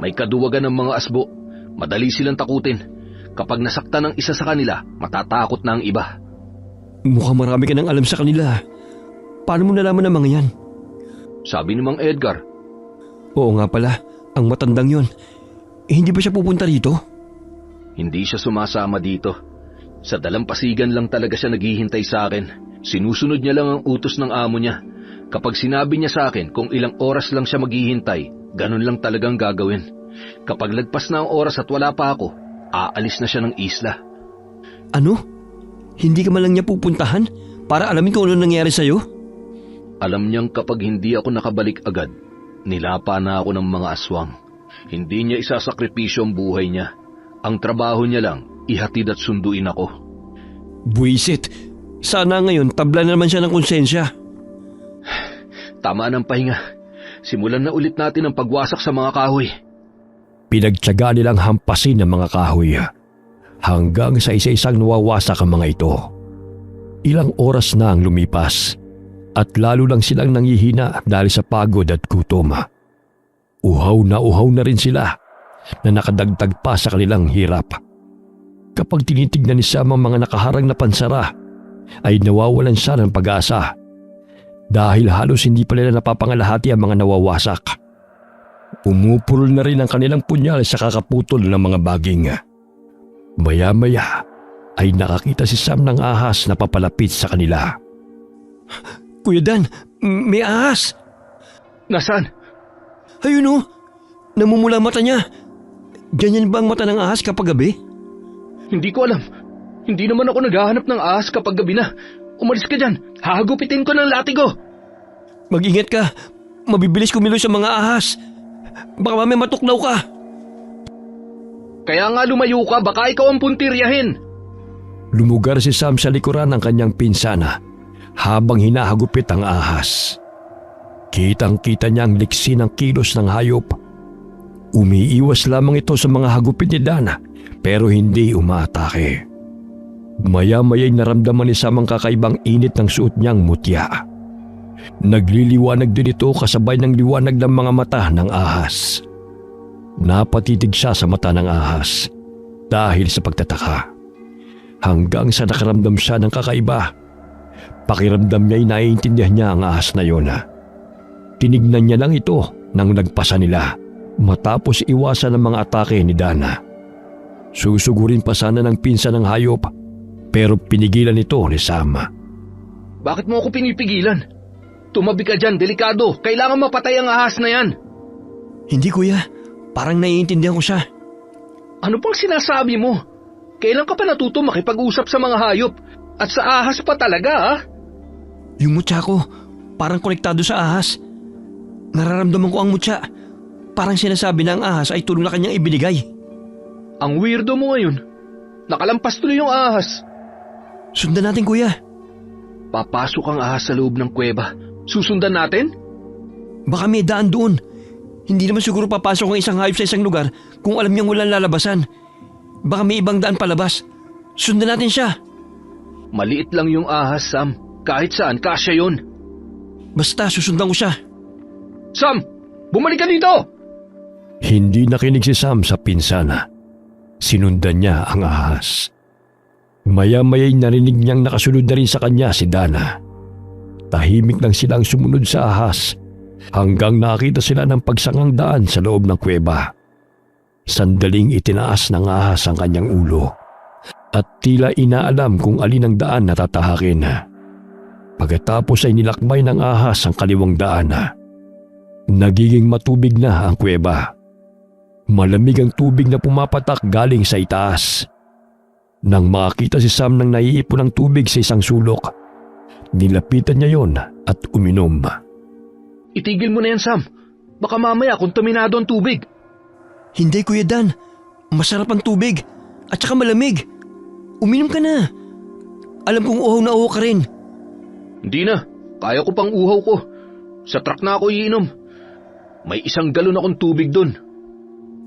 May kaduwagan ng mga asbo. Madali silang takutin. Kapag nasaktan ng isa sa kanila, matatakot na ang iba. Mukhang marami ka nang alam sa kanila. Paano mo nalaman ang mga yan? Sabi ni Mang Edgar. Oo nga pala, ang matandang yon. Hindi ba siya pupunta rito? Hindi siya sumasama dito. Sa dalampasigan lang talaga siya naghihintay sa akin. Sinusunod niya lang ang utos ng amo niya. Kapag sinabi niya sa akin kung ilang oras lang siya maghihintay, ganun lang talagang gagawin. Kapag lagpas na ang oras at wala pa ako, aalis na siya ng isla. Ano? Hindi ka man lang niya pupuntahan para alamin kung ano nangyari sa'yo? Alam niyang kapag hindi ako nakabalik agad, nilapa na ako ng mga aswang. Hindi niya isasakripisyo ang buhay niya. Ang trabaho niya lang, ihatid at sunduin ako. Buisit, sana ngayon tabla na naman siya ng konsensya. Tama ng pahinga. Simulan na ulit natin ang pagwasak sa mga kahoy. Pinagtiyaga nilang hampasin ang mga kahoy hanggang sa isa-isang nawawasak ang mga ito. Ilang oras na ang lumipas at lalo lang silang nangihina dahil sa pagod at gutom. Uhaw na rin sila na nakadagdag pa sa kanilang hirap. Kapag tinitignan ni Sam ang mga nakaharang na pansara, ay nawawalan siya ng pag-asa dahil halos hindi pa nila napapangalahati ang mga nawawasak. Umupurol na rin ang kanilang punyal sa kakaputol ng mga baging. Maya-maya ay nakakita si Sam ng ahas na papalapit sa kanila. Kuya Dan, may ahas! Nasaan? Ayun o, namumula mata niya. Ganyan ba ang mata ng ahas kapag gabi? Hindi ko alam. Hindi naman ako naghahanap ng ahas kapag gabi na. Umalis ka dyan. Hahagupitin ko ng latigo. Mag-ingat ka. Mabibilis kumilos sa mga ahas. Baka mamaya matuklaw ka. Kaya nga lumayo ka, baka ikaw ang puntiryahin. Lumugar si Sam sa likuran ng kanyang pinsana habang hinahagupit ang ahas. Kitang-kita niya ang liksi ng kilos ng hayop. Umiiwas lamang ito sa mga hagupit ni Dana pero hindi umaatake. Maya-maya'y naramdaman ni Sam ang kakaibang init ng suot niyang mutya. Nagliliwanag din ito kasabay ng liwanag ng mga mata ng ahas. Napatitig siya sa mata ng ahas dahil sa pagtataka. Hanggang sa nakaramdam siya ng kakaiba. Pakiramdam niya'y naiintindihan niya ang ahas na yun. Tinignan niya lang ito nang nagpasa nila matapos iwasan ang mga atake ni Dana. Susugurin pa sana ng pinsan ng hayop pero pinigilan ito ni Sam. Bakit mo ako pinipigilan? Tumabi ka dyan, delikado. Kailangan mapatay ang ahas na yan. Hindi kuya, parang naiintindihan ko siya. Ano pang sinasabi mo? Kailan ka pa natuto makipag-usap sa mga hayop? At sa ahas pa talaga, ha? Yung mutya ko, parang konektado sa ahas. Nararamdaman ko ang mutya. Parang sinasabi na ang ahas ay tulong na kanyang ibinigay. Ang weirdo mo ngayon. Nakalampas tuloy yung ahas. Sundan natin kuya. Papasok ang ahas sa loob ng kuweba. Susundan natin? Baka may daan doon. Hindi naman siguro papasok ang isang hayop sa isang lugar kung alam niyang walang lalabasan. Baka may ibang daan palabas. Sundan natin siya. Maliit lang yung ahas, Sam. Kahit saan, kasya yun. Basta susundan ko siya. Sam! Bumalik ka dito! Hindi nakinig si Sam sa pinsana. Sinundan niya ang ahas. Maya-maya'y narinig niyang nakasunod na rin sa kanya si Dana. Tahimik lang silang sumunod sa ahas hanggang nakita sila ng pagsangang daan sa loob ng kuweba. Sandaling itinaas ng ahas ang kanyang ulo at tila inaalam kung alin ang daan na tatahakin. Pagkatapos ay nilakbay ng ahas ang kaliwang daan. Nagiging matubig na ang kuweba. Malamig ang tubig na pumapatak galing sa itaas. Nang makakita si Sam ng naiipon ng tubig sa isang sulok, nilapitan niya yon at uminom. Itigil mo na yan, Sam. Baka mamaya kontaminado ang tubig. Hindi, Kuya Dan. Masarap ang tubig. At saka malamig. Uminom ka na. Alam kong uhaw na uhaw ka rin. Hindi na. Kaya ko pang uhaw ko. Sa truck na ako iinom. May 1 galon akong tubig doon.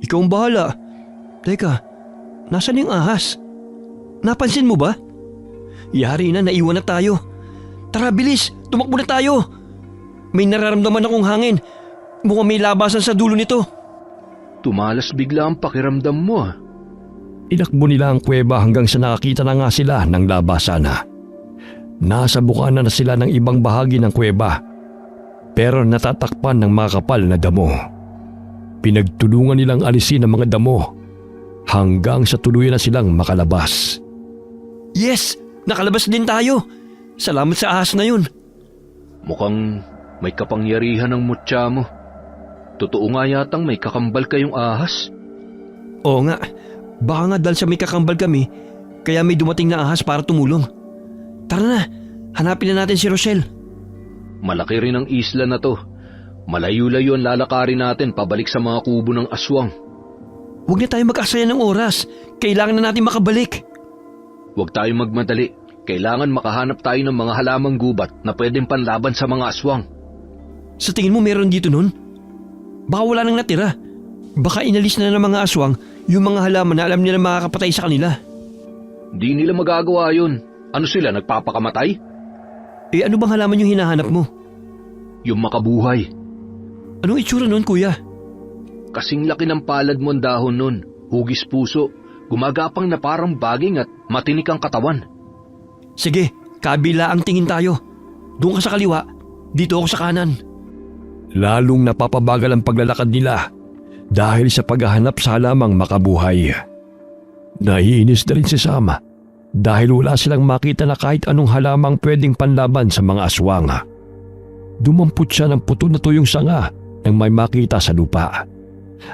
Ikaw ang bahala. Teka, nasan yung ahas? Napansin mo ba? Yari na, naiwan na tayo. Tara, bilis. Tumakbo na tayo. May nararamdaman akong hangin. Mukhang may labasan sa dulo nito. Tumalas bigla ang pakiramdam mo ah. Inakbo nila ang kuweba hanggang sa nakakita na nga sila ng labasan. Nasa bukana na sila ng ibang bahagi ng kuweba, pero natatakpan ng mga kapal na damo. Pinagtulungan nilang alisin ang mga damo hanggang sa tuluyan na silang makalabas. Yes! Nakalabas din tayo. Salamat sa ahas na yun. Mukhang may kapangyarihan ng mutya mo. Totoo nga yatang may kakambal kayong ahas. Oo nga. Baka nga dahil sa may kakambal kami, kaya may dumating na ahas para tumulong. Tara na, hanapin na natin si Rochelle. Malaki rin ang isla na to. Malayo-layo ang lalakarin natin pabalik sa mga kubo ng aswang. Huwag na tayo mag-aksaya ng oras. Kailangan na natin makabalik. Huwag tayong magmadali. Kailangan makahanap tayo ng mga halamang gubat na pwedeng panlaban sa mga aswang. Sa tingin mo meron dito nun? Baka wala nang natira. Baka inalis na ng mga aswang yung mga halaman na alam nila makakapatay sa kanila. Di nila magagawa yun. Ano sila, nagpapakamatay? Eh ano bang halaman yung hinahanap mo? Yung makabuhay. Anong itsura nun, kuya? Kasing laki ng palad mo ang dahon nun. Hugis puso. Gumagapang na parang baging at matinik ang katawan. Sige, kabila ang tingin tayo. Doon ka sa kaliwa, dito ako sa kanan. Lalong napapabagal ang paglalakad nila dahil sa paghahanap sa halamang makabuhay. Naiinis na rin si Sam dahil wala silang makita na kahit anong halamang pwedeng panlaban sa mga aswang. Dumampot siya ng puto na tuyong sanga nang may makita sa lupa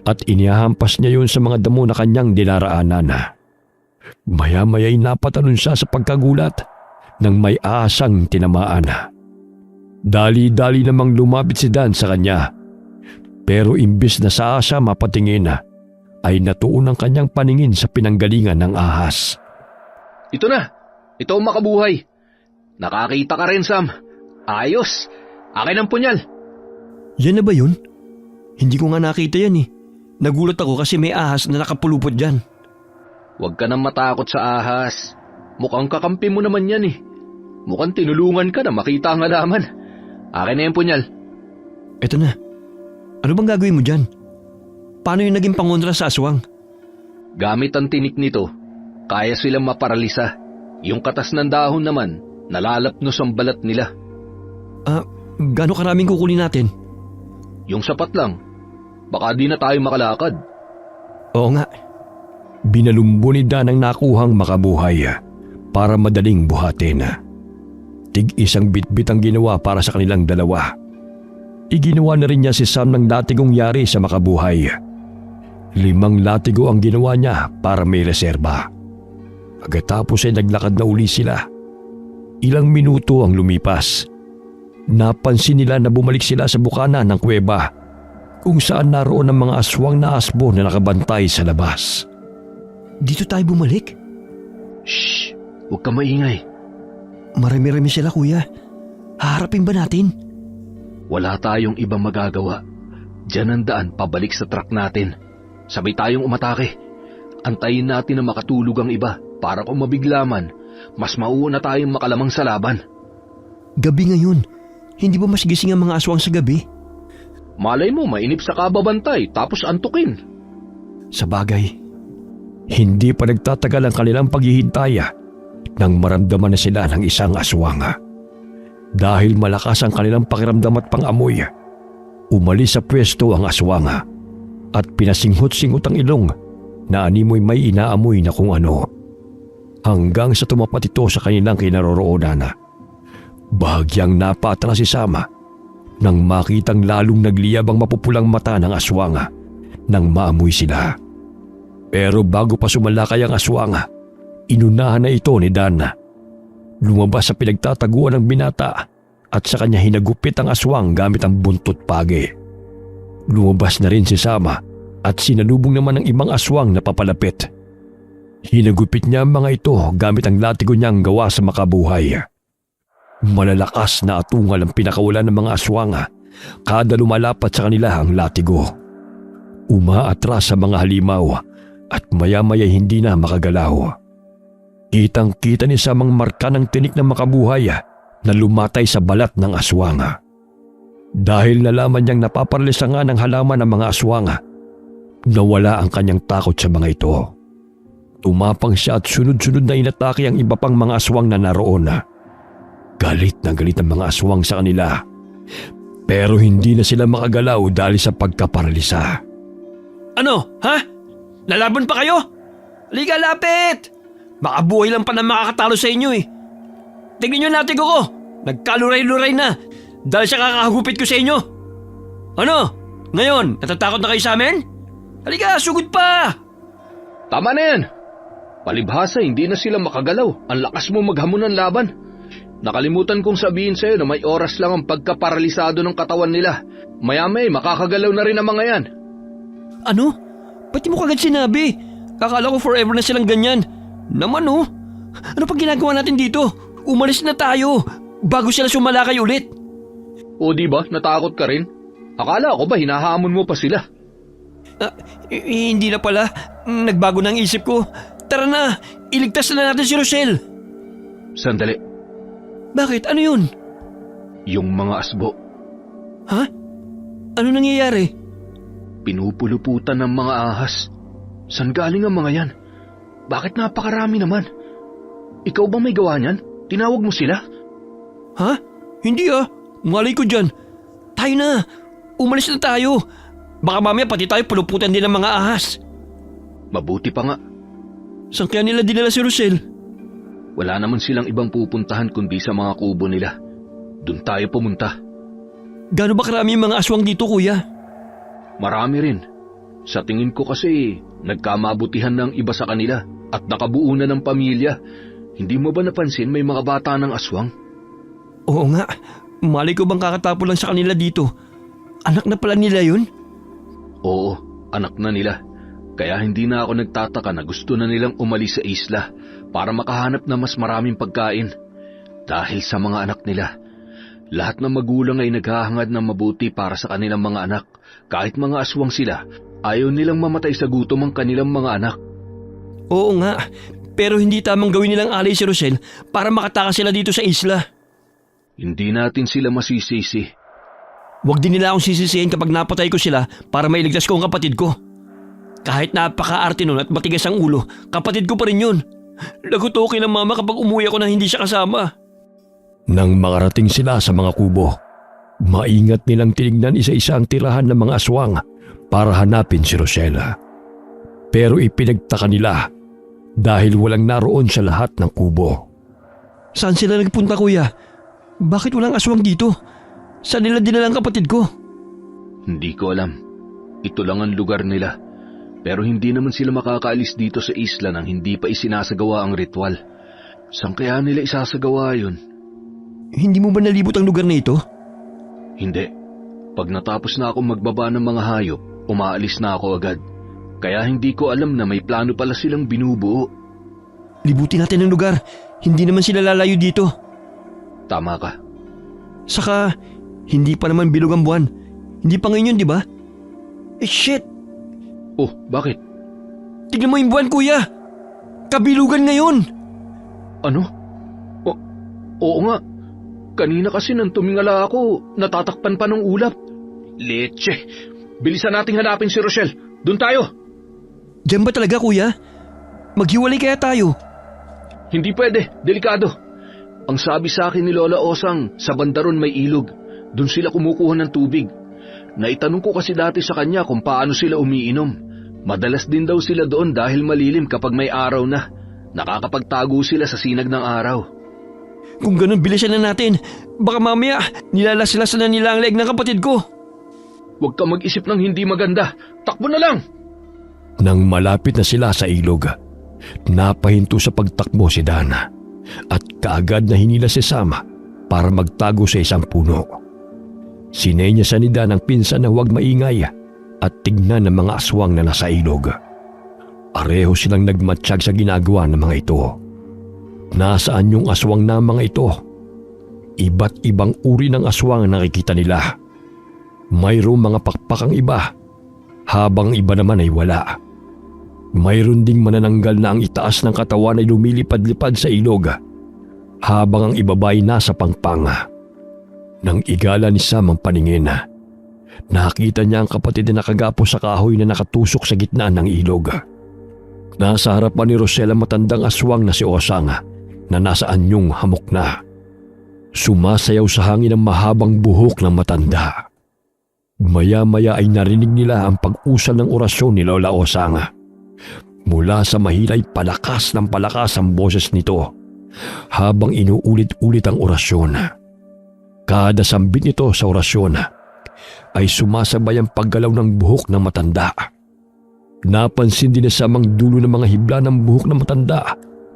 at inihahampas niya yun sa mga damo na kanyang dinaraanan. Maya-maya'y napatalon siya sa pagkagulat nang may asang tinamaan. Dali-dali namang lumapit si Dan sa kanya, pero imbis na sa asa mapatingin ay natuon ang kanyang paningin sa pinanggalingan ng ahas. Ito na! Ito ang makabuhay! Nakakita ka rin, Sam! Ayos! Akin ang punyal! Yan na ba yun? Hindi ko nga nakita yan eh. Nagulat ako kasi may ahas na nakapulupot dyan. Huwag ka nang matakot sa ahas. Mukhang kakampi mo naman yan eh. Mukhang tinulungan ka na makita ang halaman. Akin na yung punyal. Eto na. Ano bang gagawin mo dyan? Paano yung naging pangontra sa aswang? Gamit ang tinik nito, kaya silang maparalisa. Yung katas ng dahon naman, nalalapnos ang balat nila. Gaano karaming kukunin natin? Yung sapat lang. Baka di na tayo makalakad. Oo nga. Binalumbo ni Dan ang nakuhang makabuhay para madaling buhatin. Tig-isang bitbit ang ginawa para sa kanilang dalawa. Iginawa na rin niya si Sam ng latigong yari sa makabuhay. 5 latigo ang ginawa niya para may reserba. Pagkatapos ay naglakad na uli sila. Ilang minuto ang lumipas. Napansin nila na bumalik sila sa bukana ng kuweba kung saan naroon ang mga aswang na asbo na nakabantay sa labas. Dito tayo bumalik? Shh! Huwag ka maingay. Marami-rami sila, kuya. Haharapin ba natin? Wala tayong ibang magagawa. Diyan ang daan pabalik sa truck natin. Sabay tayong umatake. Antayin natin na makatulog ang iba para kung mabigla man, mas mauuna tayong makalamang sa laban. Gabi ngayon. Hindi ba mas gising ang mga aswang sa gabi? Malay mo, mainip sa kababantay tapos antukin. Sa bagay, hindi pa nagtatagal ang kanilang paghihintay nang maramdaman na sila ng isang aswang. Dahil malakas ang kanilang pakiramdam at pangamoy, umalis sa pwesto ang aswang at pinasinghot-singhot ang ilong na animoy may inaamoy na kung ano. Hanggang sa tumapat ito sa kanilang kinaroroonan. Bahagyang napatras si Sam nang makitang lalong nagliyab ang mapupulang mata ng aswang nang maamoy sila. Pero bago pa sumalakay ang aswang, Inunahan na ito ni Dan. Lumabas sa pinagtataguan ng binata at sa kanya hinagupit ang aswang gamit ang buntot pagi. Lumabas na rin si Sama at sinalubong naman ng ibang aswang na papalapit. Hinagupit niya ang mga ito gamit ang latigo niyang gawa sa makabuhay. Malalakas na atungal ang pinakawalan ng mga aswang kada lumalapat sa kanila ang latigo. Umaatras sa mga halimaw at maya-maya hindi na makagalaw. Kitang-kita ni Sam ang marka ng tinik ng makabuhay na lumatay sa balat ng aswang. Dahil nalaman niyang napaparalisa nga ng halaman ng mga aswang, nawala ang kanyang takot sa mga ito. Tumapang siya at sunod-sunod na inatake ang iba pang mga aswang na naroon. Galit na galit ang mga aswang sa kanila. Pero hindi na sila makagalaw dahil sa pagkaparalisa. Ano? Ha? Lalaban pa kayo? Halika, lapit! Makabuhay lang pa na makakatalo sa inyo eh. Tingnan nyo natin ko. Nagkaluray-luray na dahil sa kakahagupit ko sa inyo. Ano? Ngayon, natatakot na kayo sa amin? Halika, sugod pa! Tama na yan! Palibhasa, hindi na sila makagalaw. Ang lakas mo maghamon ng laban. Nakalimutan kong sabihin sa'yo na may oras lang ang pagkaparalisado ng katawan nila. Maya-maya, makakagalaw na rin ang mga yan. Ano? Ba't di mo kagad sinabi? Akala ko forever na silang ganyan. Naman oh. Ano pang ginagawa natin dito? Umalis na tayo bago sila sumalakay ulit. O di ba, natakot ka rin? Akala ko ba hinahamon mo pa sila? Hindi na pala. Nagbago na ang isip ko. Tara na, iligtas na natin si Rochelle. Sandali, Bakit? Ano yun? yung mga asbo, Ha? Ano nangyayari? pinupuluputan ng mga ahas. San galing ang mga yan? Bakit napakarami naman? Ikaw ba may gawa niyan? Tinawag mo sila? Ha? Hindi ah. Malay ko dyan. Tayo na. Umalis na tayo. Baka mamaya pati tayo puluputan din ng mga ahas. Mabuti pa nga. Saan kaya nila dinala si Rochelle? Wala naman silang ibang pupuntahan kundi sa mga kubo nila. Doon tayo pumunta. Gaano ba karami yung mga aswang dito, kuya? Marami rin. Sa tingin ko kasi, nagkamabutihan ng iba sa kanila at nakabuo na ng pamilya. Hindi mo ba napansin may mga bata ng aswang? Oo nga. Malay ko bang kakatapo lang sa kanila dito. Anak na pala nila yun? Oo, anak na nila. Kaya hindi na ako nagtataka na gusto na nilang umalis sa isla para makahanap na mas maraming pagkain. Dahil sa mga anak nila. Lahat ng magulang ay naghahangad ng mabuti para sa kanilang mga anak. Kahit mga aswang sila, ayaw nilang mamatay sa gutom ang kanilang mga anak. Oo nga. Pero hindi tamang gawin nilang alay si Rochelle para makatakas sila dito sa isla. Hindi natin sila masisisi. Huwag din nila akong sisisihin kapag napatay ko sila para mailigtas ko ang kapatid ko. Kahit napaka-arte nun at matigas ang ulo, kapatid ko pa rin yun. Nagutukin ng mama kapag umuwi ako na hindi siya kasama. Nang makarating sila sa mga kubo, maingat nilang tinignan isa-isa ang tirahan ng mga aswang para hanapin si Rochelle. Pero ipinagtaka nila dahil walang naroon sa lahat ng kubo. Saan sila nagpunta, kuya? Bakit walang aswang dito? Saan nila dinala ang kapatid ko? Hindi ko alam. Ito lang ang lugar nila. Pero hindi naman sila makakaalis dito sa isla nang hindi pa isinasagawa ang ritual. Saan kaya nila isasagawa yun? Hindi mo ba nalibot ang lugar na ito? Hindi. Pag natapos na akong magbaba ng mga hayop, umaalis na ako agad. Kaya hindi ko alam na may plano pala silang binubuo. Libutin natin ang lugar. Hindi naman sila lalayo dito. Tama ka. Saka, hindi pa naman bilog ang buwan. Hindi pa ngayon, di ba? Shit! Oh, bakit? Tignan mo yung buwan, kuya! Kabilugan ngayon! Ano? Oo nga. Kanina kasi nang tumingala ako, natatakpan pa ng ulap. Leche! Bilisan nating hanapin si Rochelle. Doon tayo! Diyan ba talaga, kuya? Maghiwalay kaya tayo? Hindi pwede. Delikado. Ang sabi sa akin ni Lola Osang, sa bandaron may ilog. Doon sila kumukuha ng tubig. Naitanong ko kasi dati sa kanya kung paano sila umiinom. Madalas din daw sila doon dahil malilim kapag may araw na. Nakakapagtago sila sa sinag ng araw. Kung ganun, bilisan na natin. Baka mamaya, nilalas-lasan na nila ang leeg ng kapatid ko. Huwag ka mag-isip ng hindi maganda. Takbo na lang! Nang malapit na sila sa ilog, Napahinto sa pagtakbo si Dan at kaagad na hinila si Sam para magtago sa isang puno. Sinenyasan ni Dan ang pinsan na huwag maingay at tignan ng mga aswang na nasa ilog. Pareho silang nagmatsyag sa ginagawa ng mga ito. Nasaan yung aswang na mga ito? Iba't ibang uri ng aswang ang nakikita nila. Mayroong mga pakpakang iba, habang iba naman ay wala. Mayroon ding manananggal na ang itaas ng katawan ay lumilipad-lipad sa ilog, habang ang ibabay nasa pangpang. Nang igala ni Sam ang paningin, nakita niya ang kapatid na nakagapo sa kahoy na nakatusok sa gitna ng ilog. Nasa harapan ni Rosel ang matandang aswang na si Osang na nasa anyong hamok na. Sumasayaw sa hangin ang mahabang buhok ng matanda. Maya-maya ay narinig nila ang pag-usal ng orasyon ni Lola Osang. Mula sa mahilay palakas ng palakas ang boses nito habang inuulit-ulit ang orasyon. Kada sambit nito sa orasyon ay sumasabay ang paggalaw ng buhok ng matanda. Napansin din na sa mga dulo ng mga hibla ng buhok ng matanda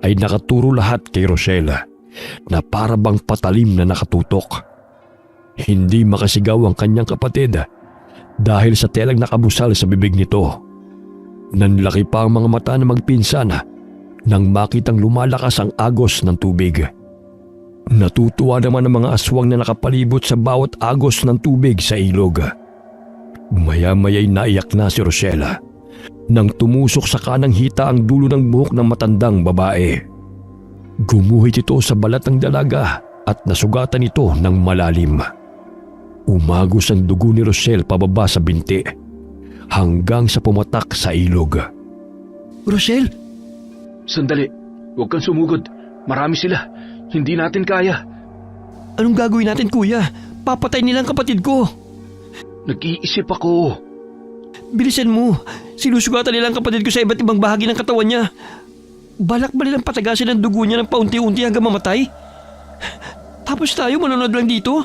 ay nakaturo lahat kay Rochelle na parabang patalim na nakatutok. Hindi makasigaw ang kanyang kapatid dahil sa telang nakabusal sa bibig nito. Nanlaki pa ang mga mata ng magpinsan nang makitang lumalakas ang agos ng tubig. Natutuwa naman ang mga aswang na nakapalibot sa bawat agos ng tubig sa ilog. Maya-maya'y naiyak na si Rochelle nang tumusok sa kanang hita ang dulo ng buhok ng matandang babae. Gumuhit ito sa balat ng dalaga at nasugatan ito ng malalim. Umagos ang dugo ni Rochelle pababa sa binti hanggang sa pumatak sa ilog. Rochelle? Sandali, huwag kang sumugod. Marami sila. Hindi natin kaya. Anong gagawin natin, kuya? Papatay nilang kapatid ko. Nag-iisip ako. Bilisan mo. Sinusugatan nilang kapatid ko sa iba't ibang bahagi ng katawan niya. Balak ba nilang patagasin ang dugo niya ng paunti-unti hanggang mamatay? Tapos tayo manonood lang dito?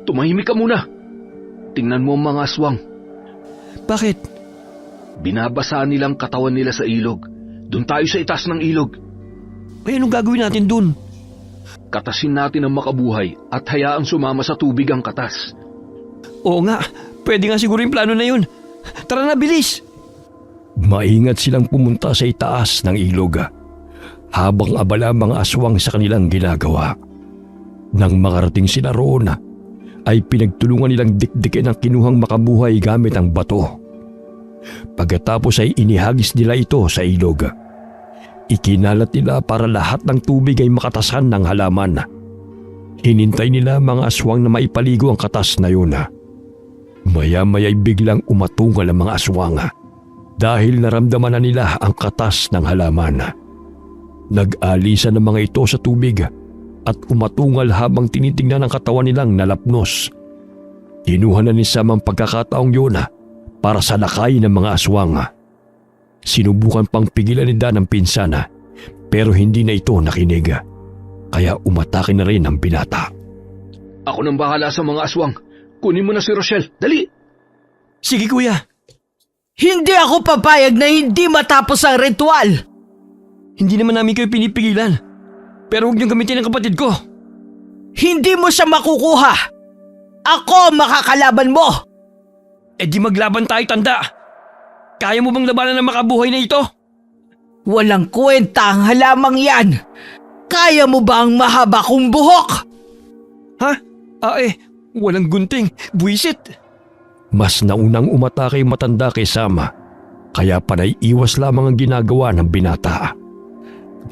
Tumahimik ka muna. Tingnan mo ang mga aswang. Bakit? Binabasa nilang katawan nila sa ilog. Doon tayo sa itaas ng ilog. Ay, anong gagawin natin dun? Katasin natin ang makabuhay at hayaang sumama sa tubig ang katas. Oo nga, pwede nga siguro yung plano na yun. Tara na, bilis! Maingat silang pumunta sa itaas ng ilog habang abala mga aswang sa kanilang ginagawa. Nang makarating sila roon, ay pinagtulungan nilang dikdikin ang kinuhang makabuhay gamit ang bato. Pagkatapos ay inihagis nila ito sa ilog. Ikinalat nila para lahat ng tubig ay makatasan ng halaman. Hinintay nila mga aswang na maipaligo ang katas na yun. Maya-maya'y biglang umatungal ang mga aswang dahil naramdaman na nila ang katas ng halaman. Nag-alisan ng mga ito sa tubig at umatungal habang tinitingnan ang katawan nilang nalapnos. Kinuha na ni Sam ang pagkakataong yun para salakay ng mga aswang. Sinubukan pang pigilan ni Dan ang pinsana pero hindi na ito nakinig. Kaya umatake na rin ang binata. Ako nang bahala sa mga aswang. Kunin mo na si Rochelle. Dali! Sige, kuya. Hindi ako papayag na hindi matapos ang ritual. Hindi naman namin kayo pinipigilan. Pero huwag niyong gamitin ang kapatid ko. Hindi mo siya makukuha. Ako makakalaban mo. Eh di maglaban tayo, tanda. Kaya mo bang labanan ng makabuhay na ito? Walang kwenta ang halamang yan. Kaya mo ba ang mahaba kong buhok? Ha? Walang gunting. Buwisit. Mas naunang umatake yung matanda kay Sam, kaya panay iwas lamang ang ginagawa ng binata.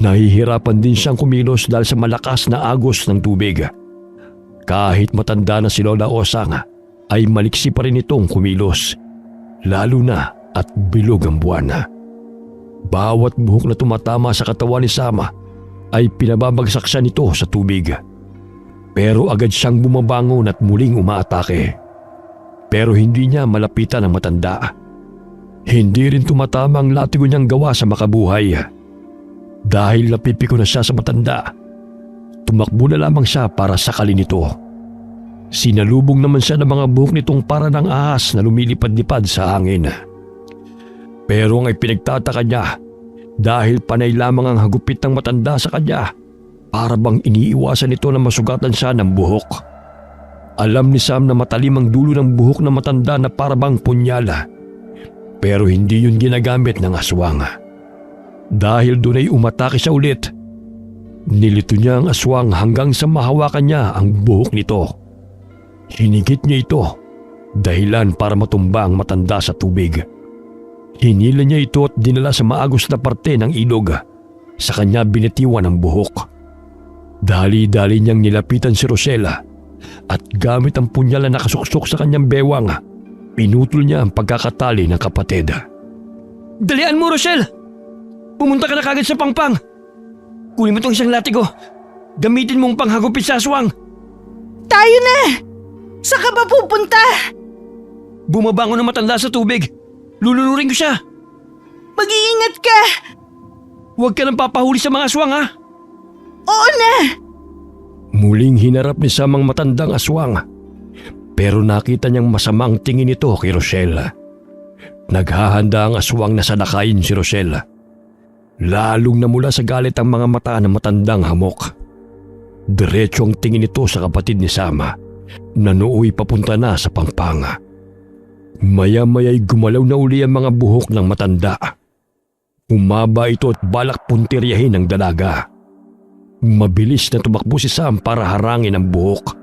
Nahihirapan din siyang kumilos dahil sa malakas na agos ng tubig. Kahit matanda na si Lola Osang, ay maliksi pa rin itong kumilos, lalo na at bilog ang buwan. Bawat buhok na tumatama sa katawan ni Sam ay pinababagsak siya nito sa tubig. Pero agad siyang bumabangon at muling umaatake. Pero hindi niya malapitan ang matanda. Hindi rin tumatama ang latigo niyang gawa sa makabuhay. Dahil napipiko na siya sa matanda, tumakbo na lamang siya para sakalin ito. Sinalubong naman siya ng mga buhok nitong para ng ahas na lumilipad-lipad sa hangin. Pero ang ipinagtataka niya, dahil panay lamang ang hagupit ng matanda sa kanya para bang iniiwasan nito na masugatan siya ng buhok. Alam ni Sam na matalim ang dulo ng buhok ng matanda na para bang punyala, pero hindi yun ginagamit ng aswang. Dahil doon ay umatake siya ulit. Nilito niya ang aswang hanggang sa mahawakan niya ang buhok nito. Hinigit niya ito, dahilan para matumba ang matanda sa tubig. Hinila niya ito at dinala sa maagos na parte ng ilog. Sa kanya binitiwan ang buhok. Dali-dali niyang nilapitan si Rosella at gamit ang punyal na nakasuksok sa kanyang bewang, pinutol niya ang pagkakatali ng kapatid. Dalian mo, Rochelle! Pumunta ka na kagad sa pangpang! Kunin mo tong isang latigo. Gamitin mong panghagupit sa aswang. Tayo na! Saan ka ba pupunta? Bumabangon ng matanda sa tubig. Lulunurin ko siya. Mag-iingat ka! Huwag ka nang papahuli sa mga aswang, ha? Oo na! Muling hinarap ni Sam ang matandang aswang, pero nakita niyang masamang tingin ito kay Rochelle. Naghahanda ang aswang na salakayin si Rochelle. Lalong namula sa galit ang mga mata ng matandang hamok. Diretso ang tingin ito sa kapatid ni Sam na nooy papunta na sa pangpanga. Maya-maya'y gumalaw na uli ang mga buhok ng matanda. Umaba ito at balak puntiryahin ang dalaga. Mabilis na tumakbo si Sam para harangin ang buhok.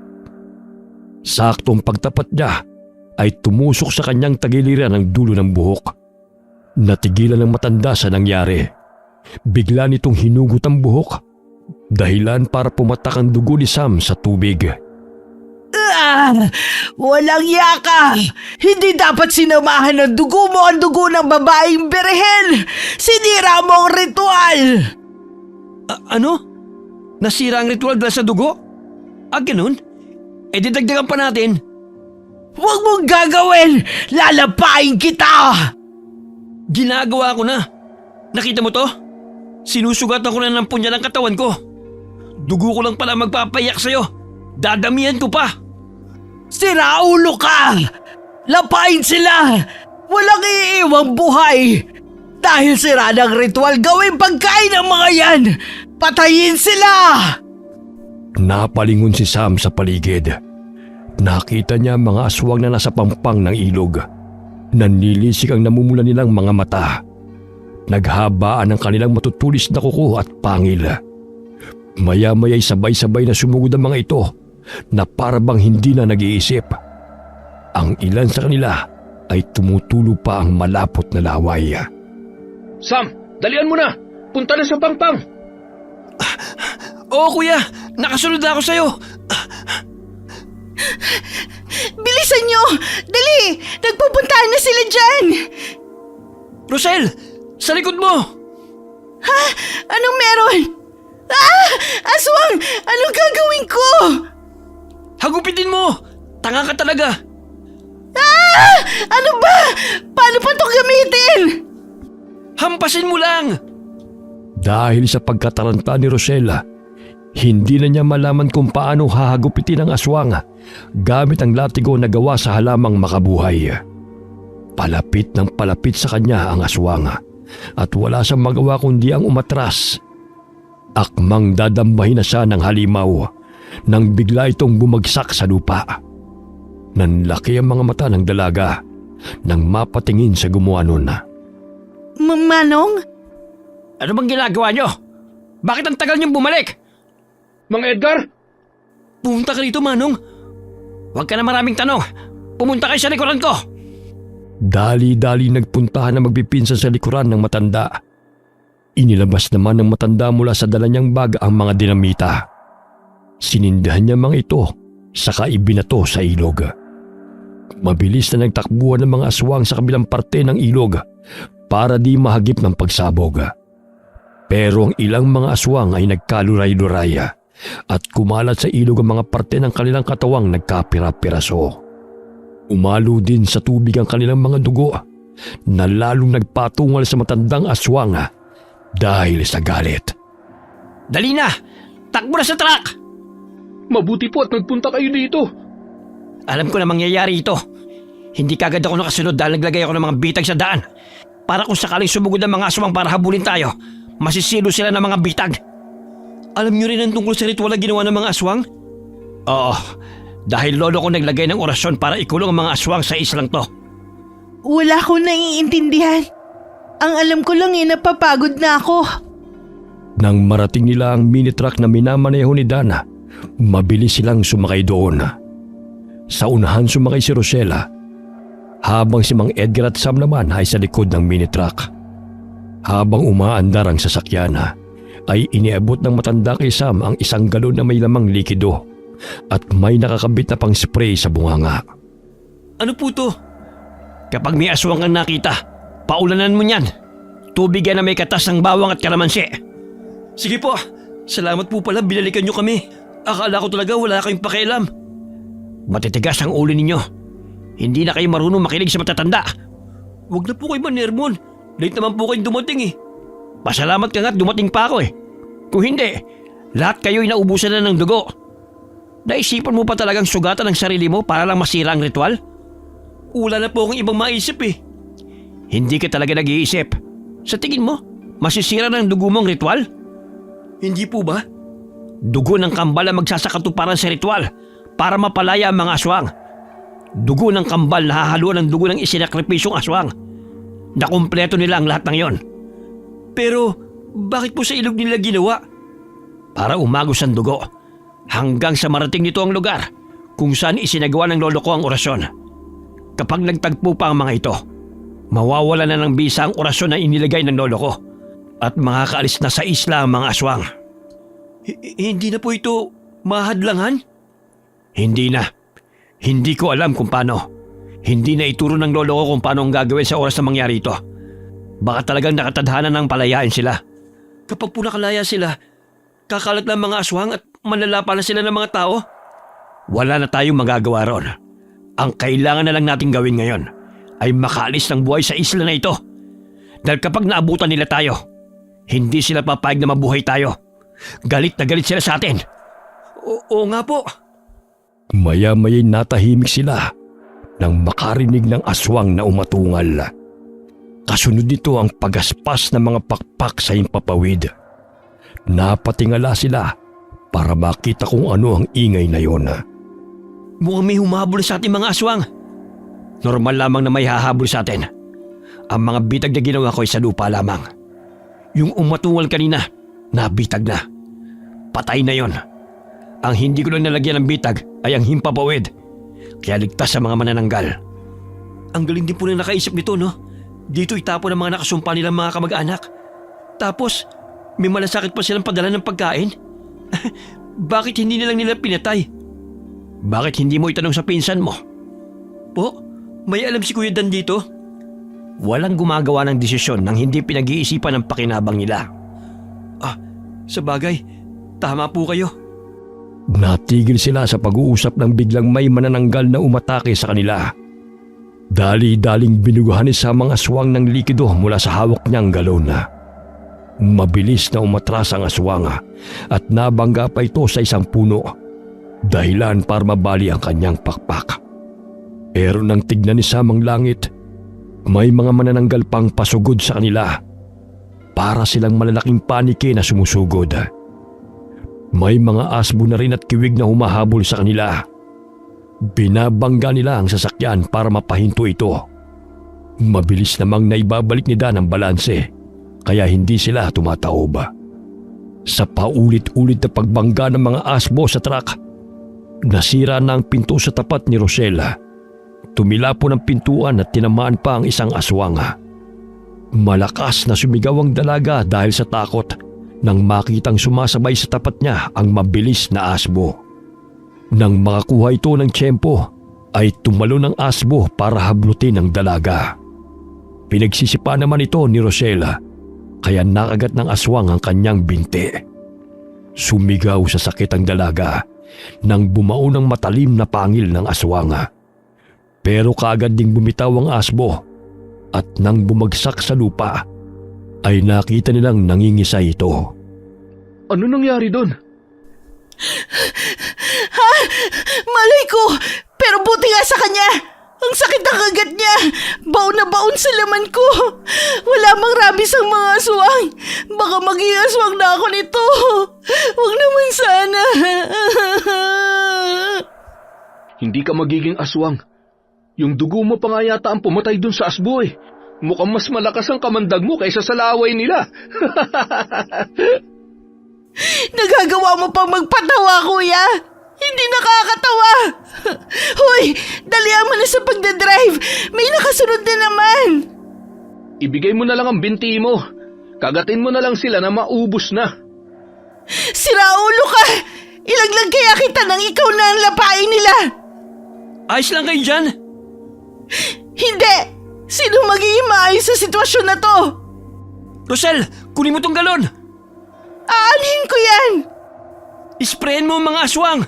Saktong pagtapat niya ay tumusok sa kanyang tagiliran ang dulo ng buhok. Natigilan ng matanda sa nangyari. Bigla nitong hinugot ang buhok, dahilan para pumatak ang dugo ni Sam sa tubig. Walang yaka! Hindi dapat sinamahan ng dugo mo ang dugo ng babaeng berhen! Sinira mo ang ritual! Ano? Nasira ang ritual dahil sa dugo? Ganun? Didagdagan pa natin. Huwag mong gagawin! Lalapain kita! Ginagawa ko na. Nakita mo to? Sinusugatan ko na ng punya ng katawan ko. Dugo ko lang pala magpapayak sa'yo. Dadamihan ko pa. Sira ulo ka! Lapain sila! Walang iiwang buhay! Dahil sira ng ritual, gawin pagkain ang mga yan! Patayin sila! Napalingon si Sam sa paligid. Nakita niya ang mga aswang na nasa pampang ng ilog. Nanlilisik ang namumula nilang mga mata. Naghabaan ang kanilang matutulis na kuko at pangil. Maya-maya'y sabay-sabay na sumugod ang mga ito na parabang hindi na nag-iisip. Ang ilan sa kanila ay tumutulo pa ang malapot na laway. Sam, dalian mo na! Punta na sa pangpang! Oo, kuya. Nakasunod na ako sa'yo. Bilisan nyo! Dali! Nagpupuntahan na sila dyan! Rosel, sa likod mo! Ha? Anong meron? Aswang! Anong gagawin ko? Hagupitin mo! Tanga ka talaga! Ano ba? Paano pa ito gamitin? Hampasin mo lang! Dahil sa pagkataranta ni Rosella, hindi na niya malaman kung paano hahagupitin ang aswang gamit ang latigo na gawa sa halamang makabuhay. Palapit ng palapit sa kanya ang aswang at wala siyang magawa kundi ang umatras. Akmang dadambahin na siya ng halimaw nang bigla itong bumagsak sa lupa. Nanlaki ang mga mata ng dalaga nang mapatingin sa gumawa nun. Manong? Ano bang ginagawa nyo? Bakit ang tagal niyong bumalik? Mang Edgar? Pumunta ka rito, Manong. Huwag ka na maraming tanong. Pumunta kayo sa likuran ko. Dali-dali nagpuntahan na magpipinsan sa likuran ng matanda. Inilabas naman ng matanda mula sa dala niyang bag ang mga dinamita. Sinindahan niya mga ito, saka ibinato sa ilog. Mabilis na nagtakbuhan ng mga aswang sa kabilang parte ng ilog para di mahagip ng pagsabog. Pero ang ilang mga aswang ay nagkaluray-luray at kumalat sa ilog ang mga parte ng kanilang katawang nagkapira-piraso. Umalo din sa tubig ang kanilang mga dugo na lalong nagpatungal sa matandang aswang dahil sa galit. Dali na! Takbo na sa truck! Mabuti po at nagpunta kayo dito. Alam ko na mangyayari ito. Hindi kagad ako nakasunod dahil naglagay ako ng mga bitag sa daan. para kung sakaling sumugod ang mga aswang para habulin tayo, masisilo sila ng mga bitag. Alam niyo rin ang tungkol sa ritual na ginawa ng mga aswang? Oo, dahil lolo ko naglagay ng orasyon para ikulong ang mga aswang sa islang to. Wala ko naiintindihan. Ang alam ko lang napapagod na ako. Nang marating nila ang mini truck na minamaneho ni Dana, mabilis silang sumakay doon. Sa unahan sumakay si Rosella, habang si Mang Edgar at Sam naman ay sa likod ng mini truck. Habang umaandar ang sasakyan, ay iniabot ng matanda kay Sam ang isang galon na may lamang likido at may nakakabit na pang spray sa bunganga. Ano po to? Kapag may aswang kang nakita, paulanan mo niyan. Tubig yan na may katas ng bawang at kalamansi. Sige po, salamat po pala, binalikan niyo kami. Akala ko talaga wala kayong pakialam. Matitigas ang ulo ninyo. Hindi na kayo marunong makinig sa matatanda. Huwag na po kayo manermon. Late naman po kayong dumating eh. Pasalamat ka nga't dumating pa ako eh. Kung hindi, lahat kayo'y naubusan na ng dugo. Naisipan mo pa talagang sugatan ang sarili mo para lang masira ang ritual? Wala na po akong ibang maisip eh. Hindi ka talaga nag-iisip. Sa tingin mo, masisira ng dugo mong ritual? Hindi po ba? Dugo ng kambal ang magsasakatuparan sa ritual para mapalaya ang mga aswang. Dugo ng kambal na hahaluan ng dugo ng isinakripisyong aswang. Nakumpleto nila ang lahat ng yon. Pero bakit po sa ilog nila ginawa? Para umagos ang dugo hanggang sa marating nito ang lugar kung saan isinagawa ng lolo ko ang orasyon. Kapag nagtagpo pa ang mga ito, mawawala na ng bisa ang orasyon na inilagay ng lolo ko at makakaalis na sa isla ang mga aswang. Hindi na po ito mahadlangan? Hindi na. Hindi ko alam kung paano. Hindi na ituro ng lolo ko kung paano ang gagawin sa oras na mangyari ito. Baka talagang nakatadhana ng palayain sila. Kapag po nakalaya sila, kakalat lang mga aswang at manlalapa na sila ng mga tao? Wala na tayong magagawa ron. Ang kailangan na lang natin gawin ngayon ay makaalis ng buhay sa isla na ito. Dahil kapag naabutan nila tayo, hindi sila papayag na mabuhay tayo. Galit na galit sila sa atin. Oo nga po. Maya-maya'y natahimik sila nang makarinig ng aswang na umatungal. Kasunod nito ang pagaspas ng mga pakpak sa himpapawid. Napatingala sila para makita kung ano ang ingay na yon. Mukhang may humahabol sa ating mga aswang. Normal lamang na may hahabol sa atin. Ang mga bitag na ginawa ko ay sa lupa lamang. Yung umatungal kanina, nabitag na. Patay na yon. Ang hindi ko lang nalagyan ng bitag ay ang himpapawid. Kaya ligtas sa mga manananggal. Ang galing din po nang nakaisip nito, no? Dito itapon ang mga nakasumpa nilang mga kamag-anak. Tapos, may malasakit pa silang padala ng pagkain? Bakit hindi nilang nila pinatay? Bakit hindi mo itanong sa pinsan mo? Po, may alam si Kuya Dan dito? Walang gumagawa ng desisyon nang hindi pinag-iisipan ng pakinabang nila. Sa bagay, tama po kayo. Natigil sila sa pag-uusap nang biglang may manananggal na umatake sa kanila. Dali-daling binugahan ni Sam ang aswang ng likido mula sa hawak niyang galon. Mabilis na umatras ang aswang at nabangga pa ito sa isang puno, dahilan para mabali ang kanyang pakpak. Pero nang tignan ni Sam ang langit, may mga manananggal pang pasugod sa kanila. Para silang malalaking panike na sumusugod. May mga asbo na rin at kiwig na humahabol sa kanila. Binabangga nila ang sasakyan para mapahinto ito. Mabilis namang naibabalik ni Dan ang balanse, kaya hindi sila tumataob. Sa paulit-ulit na pagbangga ng mga asbo sa truck, nasira na ang pinto sa tapat ni Rosella. Tumila po ng pintuan at tinamaan pa ang isang aswang. Malakas na sumigaw ang dalaga dahil sa takot nang makitang sumasabay sa tapat niya ang mabilis na asbo. Nang makakuha ito ng tiyempo, ay tumalo ng asbo para hablutin ang dalaga. Pinagsisipa naman ito ni Rosella, kaya nakagat ng aswang ang kanyang binti. Sumigaw sa sakit ang dalaga nang bumao ng matalim na pangil ng aswang. Pero kaagad ding bumitaw ang asbo at nang bumagsak sa lupa, ay nakita nilang nangingisay ito. Ano nangyari doon? Malay ko! Pero buti nga sa kanya! Ang sakit ang kagat niya! Baon na baon sa laman ko! Wala mang rabies ang mga aswang! Baka maging aswang na ako nito! Huwag naman sana! Hindi ka magiging aswang. Yung dugo mo pa nga yata ang pumatay dun sa asbo eh. Mukhang mas malakas ang kamandag mo kaysa sa laway nila. Nagagawa mo pang magpatawa, kuya! Hindi nakakatawa! Hoy! Dalihan mo na sa pagdadrive! May nakasunod na naman! Ibigay mo na lang ang binti mo. Kagatin mo na lang sila na maubos na. Siraulo ka! Ilaglag kaya kita nang ikaw na ang lapain nila! Ayos lang kayo dyan? Hindi! Sino magiging maayos sa sitwasyon na to? Rosel, kunin mo tong galon! Aanhin ko yan! Isprayan mo ang mga aswang!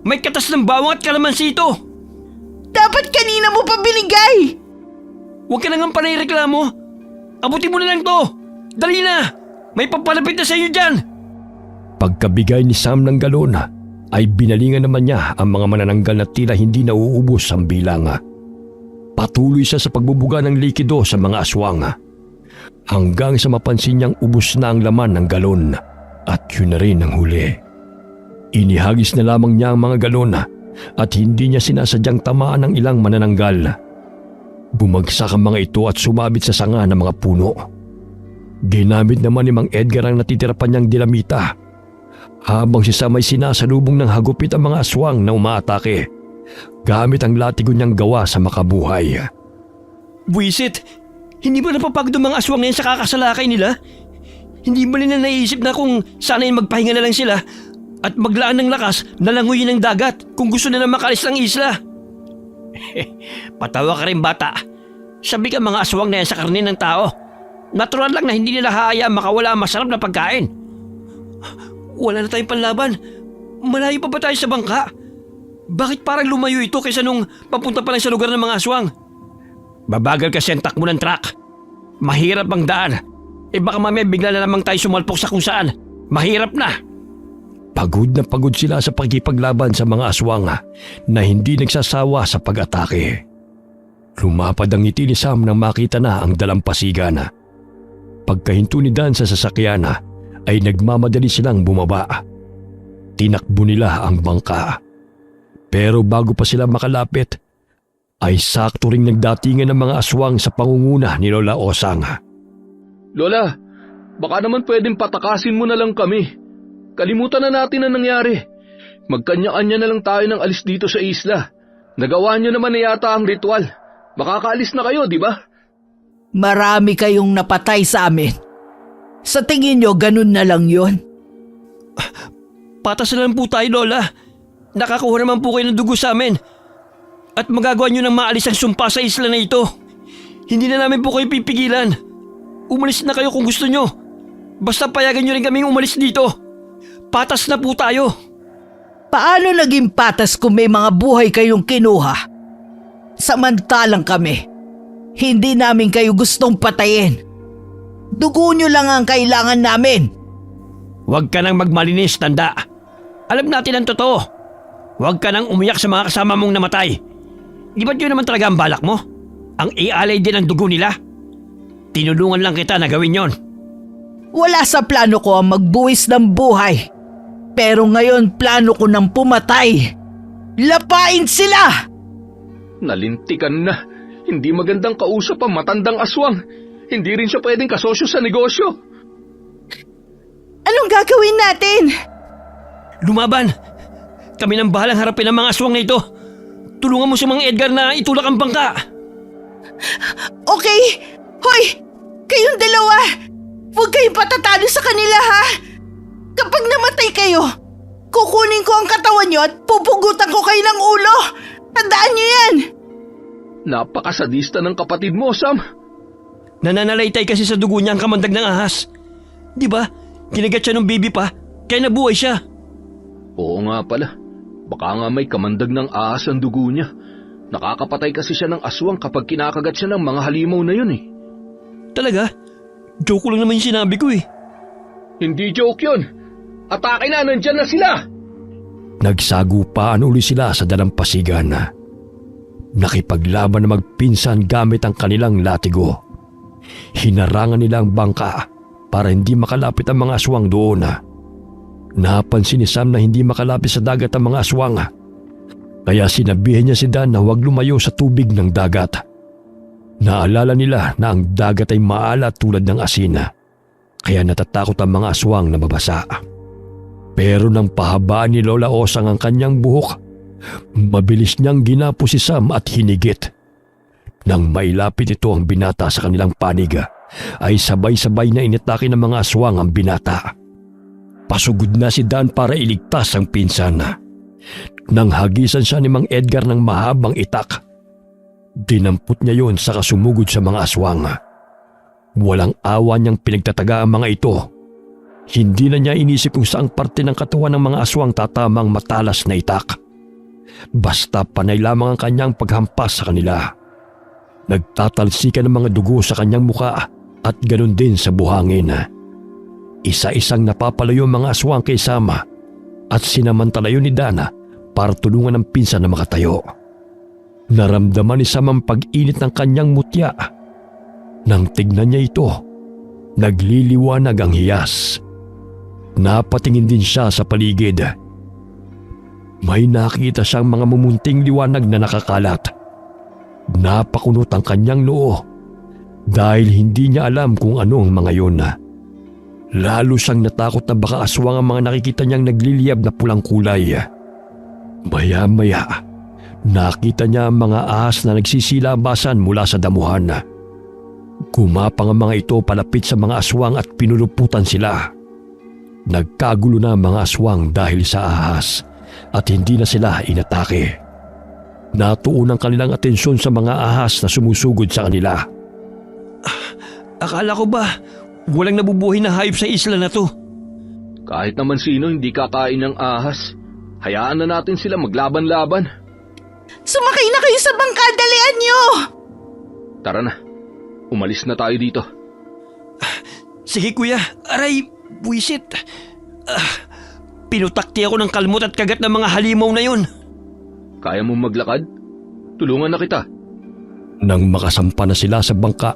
May katas ng bawang at kalamansi ito! Dapat kanina mo pa binigay! Huwag ka na nga panayreklamo! Abutin mo na lang to! Dali na! May papalapit na sa iyo dyan! Pagkabigay ni Sam ng galon, ay binalingan naman niya ang mga manananggal na tila hindi nauubos ang bilang. Patuloy siya sa pagbubuga ng likido sa mga aswang. Hanggang sa mapansin niyang ubos na ang laman ng galon at yun na rin ang huli. Inihagis na lamang niya ang mga galon at hindi niya sinasadyang tamaan ng ilang manananggal. Bumagsak ang mga ito at sumabit sa sanga ng mga puno. Ginamit naman ni Mang Edgar ang natitira pa niyang dinamita. Habang si Sam ay sinasalubong ng hagupit ang mga aswang na umaatake, gamit ang latigo niyang gawa sa makabuhay. Buisit! Hindi ba napapagod ang mga aswang na yan sa kakasalakay nila? Hindi ba nila naisip na kung sana yung magpahinga na lang sila at maglaan ng lakas na languyin ng dagat kung gusto nila makalis ng isla? Patawa ka rin, bata. Sabi ka mga aswang na yan sa karne ng tao. Natural lang na hindi nila haayaan makawala ang masarap na pagkain. Wala na tayong panlaban. Malayo pa ba tayo sa bangka? Bakit parang lumayo ito kaysa nung papunta pa lang sa lugar ng mga aswang? Babagal kasi ang takbo ng truck. Mahirap ang daan. Baka mamaya bigla na namang tayo sumalpok sa kung saan. Mahirap na. Pagod na pagod sila sa pagkipaglaban sa mga aswang na hindi nagsasawa sa pag-atake. Lumapad ang ngiti ni Sam nang makita na ang dalampasigan. Pagkahinto ni Dan sa sasakyan ay nagmamadali silang bumaba. Tinakbo nila ang bangka. Pero bago pa sila makalapit, ay sakto ring nagdatingan ng mga aswang sa pangunguna ni Lola Osang. Lola, baka naman pwedeng patakasin mo na lang kami. Kalimutan na natin ang nangyari. Magkanya-kanya na lang tayo ng alis dito sa isla. Nagawa niyo naman na yata ang ritual. Makakaalis na kayo, di ba? Marami kayong napatay sa amin. Sa tingin nyo, ganun na lang yun. Patas na lang po tayo, Lola. Nakakuha naman po kayo ng dugo sa amin. At magagawa nyo ng maalis ang sumpa sa isla na ito. Hindi na namin po kayo pipigilan. Umalis na kayo kung gusto nyo. Basta payagan nyo rin kaming umalis dito. Patas na po tayo. Paano naging patas kung may mga buhay kayong kinuha? Samantalang kami, hindi namin kayo gustong patayin. Dugo nyo lang ang kailangan namin. Huwag ka nang magmalinis, tanda. Alam natin ang totoo. Huwag ka nang umiyak sa mga kasama mong namatay. Di ba't yun naman talaga ang balak mo? Ang ialay din ang dugo nila? Tinulungan lang kita na gawin yon. Wala sa plano ko ang magbuwis ng buhay. Pero ngayon plano ko nang pumatay. Lapain sila! Nalintikan na. Hindi magandang kausap ang matandang aswang. Hindi rin siya pwedeng kasosyo sa negosyo. Anong gagawin natin? Lumaban! Kami nang bahalang harapin ang mga aswang na ito. Tulungan mo si Mang Edgar na itulak ang bangka. Okay. Hoy! Kayong dalawa! Huwag kayong patatalo sa kanila, ha? Kapag namatay kayo, kukunin ko ang katawan nyo at pupugutan ko kayo ng ulo. Tandaan nyo yan! Napakasadista ng kapatid mo, Sam. Nananalaytay kasi sa dugo niya ang kamandag ng ahas. Di ba? Kinagat siya ng bibi pa, kaya nabuhay siya. Oo nga pala. Baka nga may kamandag ng ahas ang dugo niya. Nakakapatay kasi siya ng aswang kapag kinakagat siya ng mga halimaw na yun eh. Talaga? Joke lang naman yung sinabi ko eh. Hindi joke yun. Atake na, nandyan na sila. Nagsagupaan uli sila sa dalampasigan. Nakipaglaban na magpinsan gamit ang kanilang latigo. Hinarangan nila ang bangka para hindi makalapit ang mga aswang doon. Napansin ni Sam na hindi makalapit sa dagat ang mga aswang. Kaya sinabihan niya si Dan na huwag lumayo sa tubig ng dagat. Naalala nila na ang dagat ay maalat tulad ng asin. Kaya natatakot ang mga aswang na mabasa. Pero nang pahabaan ni Lola Osang ang kanyang buhok, mabilis niyang ginapo si Sam at hinigit. Nang mailapit ito ang binata sa kanilang panig, ay sabay-sabay na inatake ng mga aswang ang binata. Pasugod na si Dan para iligtas ang pinsan. Nang hagisan siya ni Mang Edgar ng mahabang itak, dinampot niya yon sa kasumugod sa mga aswang. Walang awa niyang pinagtataga ang mga ito. Hindi na niya inisip kung saang parte ng katawan ng mga aswang tatamang matalas na itak. Basta panay lamang ang kanyang paghampas sa kanila. Nagtatalsikan ng mga dugo sa kanyang muka at ganun din sa buhangin. Isa-isang napapalayo ang mga aswang kay Sama at sinamantalayo ni Dana para tulungan ang pinsan na makatayo. Naramdaman ni Sam ang pag-init ng kanyang mutya. Nang tignan niya ito, nagliliwanag ang hiyas. Napatingin din siya sa paligid. May nakita siyang mga mumunting liwanag na nakakalat. Napakunot ang kanyang noo dahil hindi niya alam kung ano ang mga yun. Lalo siyang natakot na baka aswang ang mga nakikita niyang nagliliyab na pulang kulay. Maya-maya, nakita niya ang mga ahas na nagsisilabasan mula sa damuhan. Gumapang ang mga ito palapit sa mga aswang at pinuluputan sila. Nagkagulo na ang mga aswang dahil sa ahas at hindi na sila inatake. Natuon ang kanilang atensyon sa mga ahas na sumusugod sa kanila. Akala ko ba walang nabubuhay na hayop sa isla na to? Kahit naman sino hindi kakain ng ahas, hayaan na natin sila maglaban-laban. Sumakay na kayo sa bangka, dalian niyo! Tara na, umalis na tayo dito. Sige kuya, aray, buwisit. Pinutakti ako ng kalmot at kagat ng mga halimaw na yun. Kaya mo maglakad? Tulungan na kita. Nang makasampa na sila sa bangka,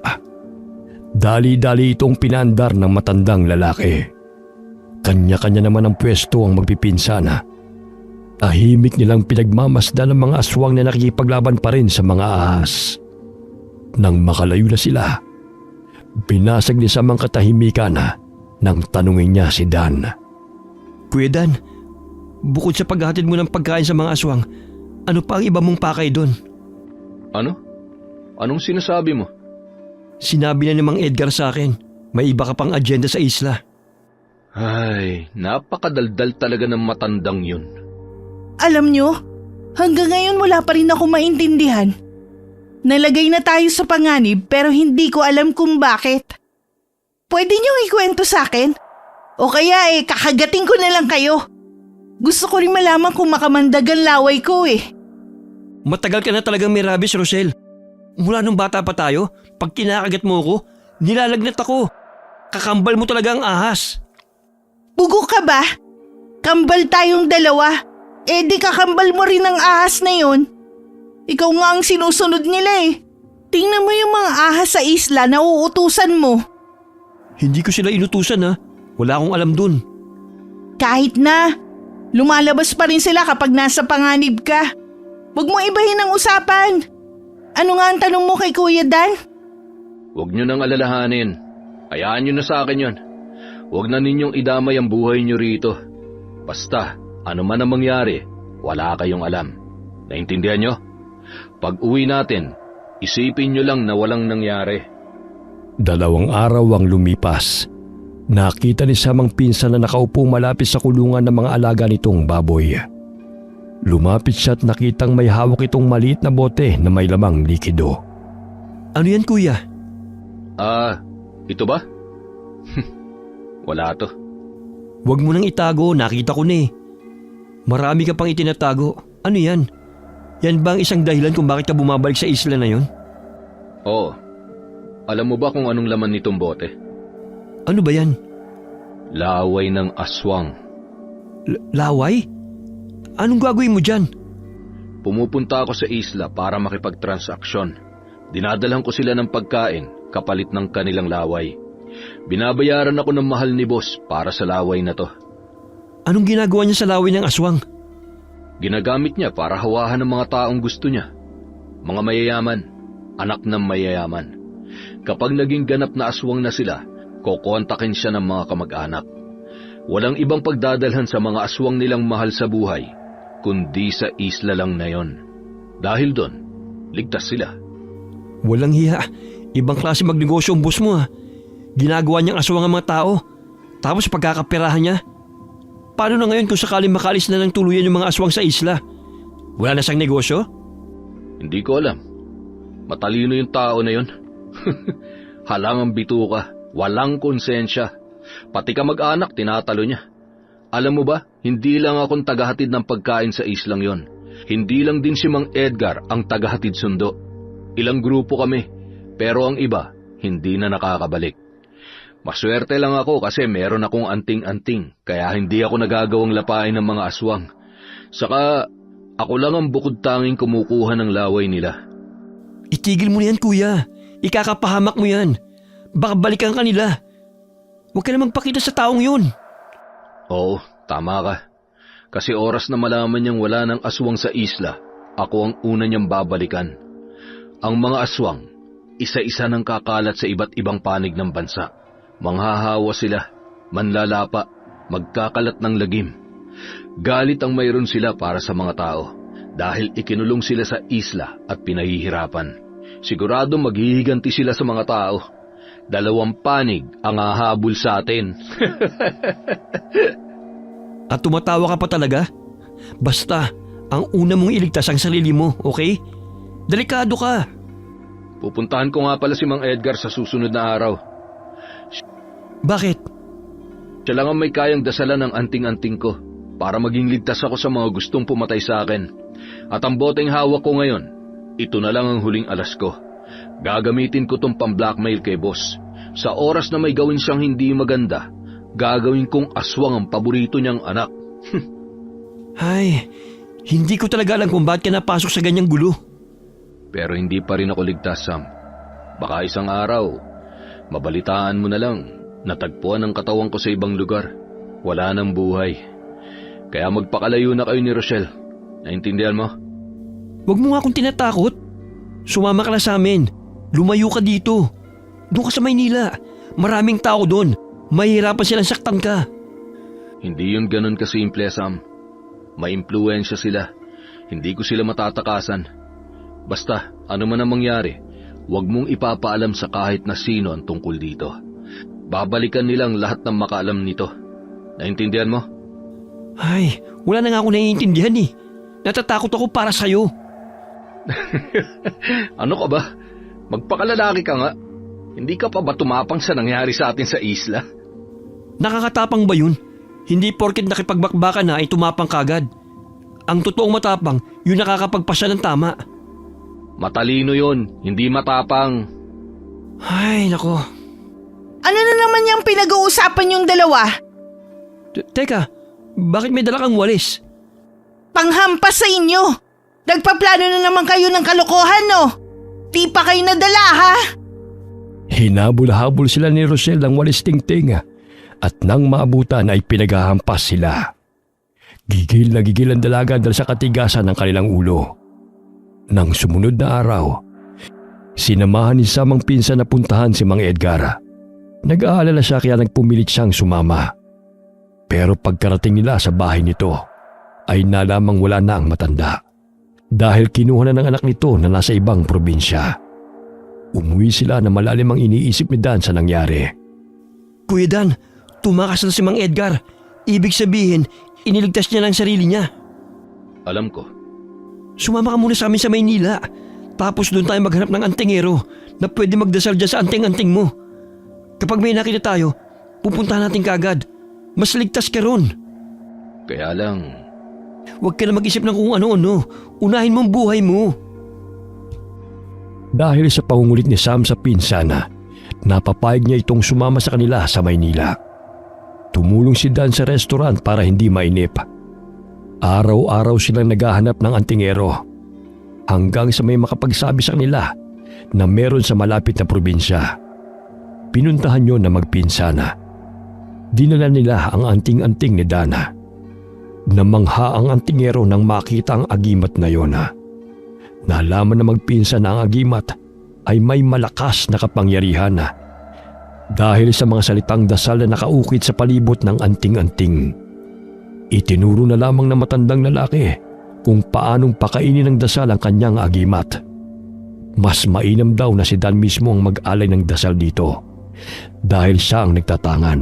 dali-dali itong pinandar ng matandang lalaki. Kanya-kanya naman ang pwesto ang magpipinsana. Tahimik nilang pinagmamasdan ng mga aswang na nakikipaglaban pa rin sa mga ahas. Nang makalayo na sila, binasag ni Sam ang katahimikan nang tanungin niya si Dan. Kuya Dan, bukod sa paghatid mo ng pagkain sa mga aswang, ano pa ang iba mong pakay doon? Ano? Anong sinasabi mo? Sinabi na ni Mang Edgar sa akin, may iba ka pang agenda sa isla. Ay, napakadaldal talaga ng matandang yun. Alam niyo, hanggang ngayon wala pa rin ako maintindihan. Nalagay na tayo sa panganib pero hindi ko alam kung bakit. Pwede niyong ikwento sa akin? O kaya kakagating ko na lang kayo. Gusto ko rin malaman kung makamandag ang laway ko Matagal ka na talagang may rabies, Rosel. Mula nung bata pa tayo, pag kinakagat mo ako, nilalagnat ako. Kakambal mo talaga ang ahas. Bugo ka ba? Kambal tayong dalawa. Di kakambal mo rin ang ahas na yon. Ikaw nga ang sinusunod nila Tingnan mo yung mga ahas sa isla na uutusan mo. Hindi ko sila inutusan ha. Wala akong alam dun. Kahit na, lumalabas pa rin sila kapag nasa panganib ka. Huwag mo ibahin ang usapan. Ano nga ang tanong mo kay Kuya Dan? Huwag nyo nang alalahanin. Hayaan nyo na sa akin yon. Huwag na ninyong idamay ang buhay nyo rito. Basta, ano man ang mangyari, wala kayong alam. Naintindihan nyo? Pag uwi natin, isipin nyo lang na walang nangyari. 2 araw ang lumipas. Nakita ni Sam ang pinsan na nakaupo malapit sa kulungan ng mga alaga nitong baboy. Lumapit siya at nakitang may hawak itong maliit na bote na may lamang likido. Ano yan kuya? Ito ba? Wala to. Huwag mo nang itago, nakita ko na Marami ka pang itinatago. Ano yan? Yan ba ang isang dahilan kung bakit ka bumabalik sa isla na yon? Oo. Alam mo ba kung anong laman nitong bote? Ano ba yan? Laway ng aswang. Laway? Anong gagawin mo dyan? pumupunta ako sa isla para makipagtransaksyon. Dinadalan ko sila ng pagkain kapalit ng kanilang laway. Binabayaran ako ng mahal ni boss para sa laway na to. Anong ginagawa niya sa laway ng aswang? Ginagamit niya para hawahan ng mga taong gusto niya. Mga mayayaman, anak ng mayayaman. Kapag naging ganap na aswang na sila, kokontakin siya ng mga kamag-anak. Walang ibang pagdadalhan sa mga aswang nilang mahal sa buhay, kundi sa isla lang na yon. Dahil doon, ligtas sila. Walang hiya. Ibang klase magnegosyo ang boss mo ha. Ginagawa niyang aswang ang mga tao. Tapos pagkakapirahan niya. Paano na ngayon kung sakaling makalis na ng tuluyan yung mga aswang sa isla? Wala na siyang negosyo? Hindi ko alam. Matalino yung tao na yon. Halangang bituka, walang konsensya. Pati kamag-anak tinatalo niya. Alam mo ba, hindi lang akong tagahatid ng pagkain sa islang yon. Hindi lang din si Mang Edgar ang tagahatid sundo. Ilang grupo kami, pero ang iba, hindi na nakakabalik. Maswerte lang ako kasi meron akong anting-anting, kaya hindi ako nagagawang lapain ng mga aswang. Saka, ako lang ang bukod tanging kumukuha ng laway nila. Itigil mo na yan kuya. Ikakapahamak mo yan. Baka balikan ka nila. Huwag ka na magpakita sa taong yun. Oo, tama ka. Kasi oras na malaman niyang wala ng aswang sa isla, ako ang una niyang babalikan. Ang mga aswang, isa-isa nang kakalat sa iba't ibang panig ng bansa. Manghahawa sila, manlalapa, magkakalat ng lagim. Galit ang mayroon sila para sa mga tao dahil ikinulong sila sa isla at pinahihirapan. Sigurado maghihiganti sila sa mga tao. 2 panig ang hahabol sa atin. At tumatawa ka pa talaga? Basta, ang una mong iligtas ang sarili mo, okay? Delikado ka. Pupuntahan ko nga pala si Mang Edgar sa susunod na araw. Bakit? Siya lang ang may kayang dasalan ng anting-anting ko para maging ligtas ako sa mga gustong pumatay sa akin. At ang boteng hawak ko ngayon, ito na lang ang huling alas ko. Gagamitin ko tong pang-blackmail kay boss. Sa oras na may gawin siyang hindi maganda, gagawin kong aswang ang paborito niyang anak. Ay, hindi ko talaga alam kung bakit ka napasok sa ganyang gulo. Pero hindi pa rin ako ligtas, Sam. Baka isang araw, mabalitaan mo na lang, natagpuan ang katawan ko sa ibang lugar. Wala nang buhay. Kaya magpakalayo na kayo ni Rochelle. Naintindihan mo? Huwag mo nga akong tinatakot. Sumama ka na sa amin. Lumayo ka dito. Doon ka sa Maynila. Maraming tao doon. Mahihirapan silang saktan ka. Hindi yun ganun kasimple, Sam. May impluensya sila. Hindi ko sila matatakasan. Basta, ano man ang mangyari, huwag mong ipapaalam sa kahit na sino ang tungkol dito. Babalikan nilang lahat ng makaalam nito. Naintindihan mo? Ay, wala na nga ako naiintindihan eh. Natatakot ako para sa'yo. Ano ka ba? Magpakalalaki ka nga. Hindi ka pa ba tumapang sa nangyari sa atin sa isla? Nakakatapang ba yun? Hindi porket nakipagbakbakan na ay tumapang kagad. Ang totoong matapang, yun nakakapagpasya ng tama. Matalino yun, hindi matapang. Ay, nako. Ano na naman yung pinag-uusapan yung dalawa? Teka, bakit may dala kang walis? Panghampas sa inyo. Nagpaplano na naman kayo ng kalokohan, no? Di pa kayo nadala, ha? Hinabol-habol sila ni Rochelle ng walis tingting at nang maabutan ay pinaghahampas sila. Gigil na gigil ang dalaga dahil sa katigasan ng kanilang ulo. Nang sumunod na araw, sinamahan ni Sam ang pinsan na puntahan si Mang Edgar. Nag-aalala siya kaya nagpumilit siyang sumama. Pero pagkarating nila sa bahay nito, ay nalamang wala na ang matanda. Dahil kinuha na ng anak nito na nasa ibang probinsya. Umuwi sila na malalim ang iniisip ni Dan sa nangyari. Kuya Dan, tumakas na si Mang Edgar. Ibig sabihin, iniligtas niya lang sarili niya. Alam ko. Sumama ka muna sa amin sa Maynila. Tapos doon tayo maghanap ng antingero na pwede magdasal dyan sa anting-anting mo. Kapag may nakita tayo, pupunta natin kaagad. Mas ligtas ka ron. Kaya lang... Huwag ka na mag-isip ng kung ano-ano. Unahin mo ang buhay mo. Dahil sa pangungulit ni Sam sa pinsana, napapayag niya itong sumama sa kanila sa Maynila. Tumulong si Dan sa restaurant para hindi mainip. Araw-araw silang naghahanap ng antingero hanggang sa may makapagsabi sa kanila na meron sa malapit na probinsya. Pinuntahan niyo na magpinsana. Dinala nila ang anting-anting ni Dana. Namangha ang antingero nang makita ang agimat na yon. Nalaman na magpinsan na ang agimat ay may malakas na kapangyarihan dahil sa mga salitang dasal na nakaukit sa palibot ng anting-anting. Itinuro na lamang ng matandang lalaki kung paanong pakainin ng dasal ang kanyang agimat. Mas mainam daw na si Dan mismo ang mag-alay ng dasal dito dahil siya ang nagtatangan.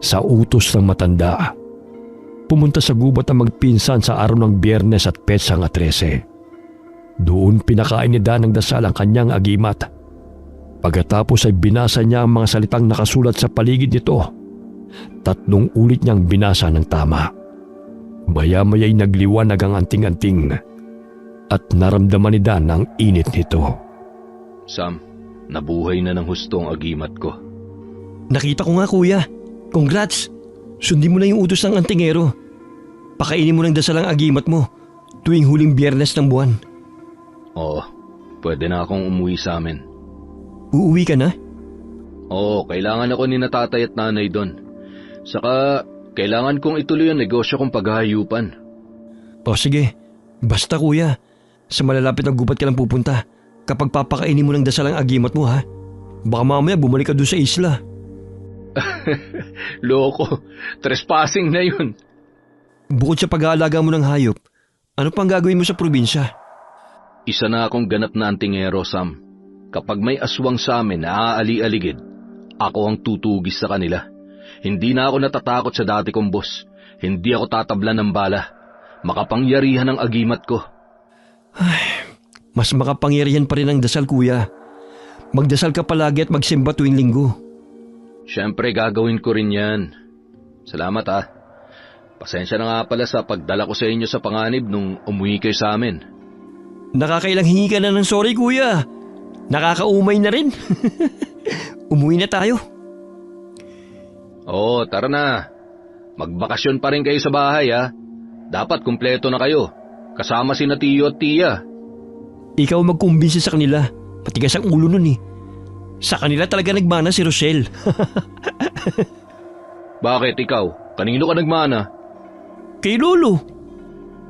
Sa utos ng matanda, pumunta sa gubat ang magpinsan sa araw ng Biyernes at Petsang 13. Doon pinakain ni Dan ng dasal ang kanyang agimat. Pagkatapos ay binasa niya ang mga salitang nakasulat sa paligid nito. 3 ulit niyang binasa ng tama. Maya-maya'y nagliwanag ang anting-anting at naramdaman ni Dan ang init nito. Sam, nabuhay na ng husto ang agimat ko. Nakita ko nga kuya. Congrats! Sundin mo na yung utos ng antingero. Pakainin mo ng dasal ang agimat mo tuwing huling Biyernes ng buwan. Oo, pwede na akong umuwi sa amin. Uuwi ka na? Oo, kailangan ako ni natatay at nanay doon. Saka, kailangan kong ituloy ang negosyo kong paghahayupan. O sige, basta kuya. Sa malalapit na gubat ka lang pupunta kapag papakainin mo ng dasal ang agimat mo ha. Baka mamaya bumalik ka doon sa isla. Loko, trespassing na yun. Bukod sa pag-aalaga mo ng hayop, ano pang gagawin mo sa probinsya? Isa na akong ganap na antingero, Sam. Kapag may aswang sa amin na aali-aligid, ako ang tutugis sa kanila. Hindi na ako natatakot sa dati kong boss. Hindi ako tatablan ng bala. Makapangyarihan ang agimat ko. Ay, mas makapangyarihan pa rin ang dasal kuya. Magdasal ka palagi at magsimba tuwing linggo. Siyempre gagawin ko rin yan. Salamat ah. Pasensya na nga pala sa pagdala ko sa inyo sa panganib nung umuwi kayo sa amin. Nakakailang hingi ka na ng sorry kuya. Nakakaumay na rin. Umuwi na tayo. Oo, tara na. Magbakasyon pa rin kayo sa bahay ha. Dapat kumpleto na kayo. Kasama si Tiyo at Tia. Ikaw magkumbinsi sa kanila. Patigas ang ulo nun eh. Sa kanila talaga nagmana si Rochelle. Bakit ikaw? Kanino ka nagmana? Kay Lolo.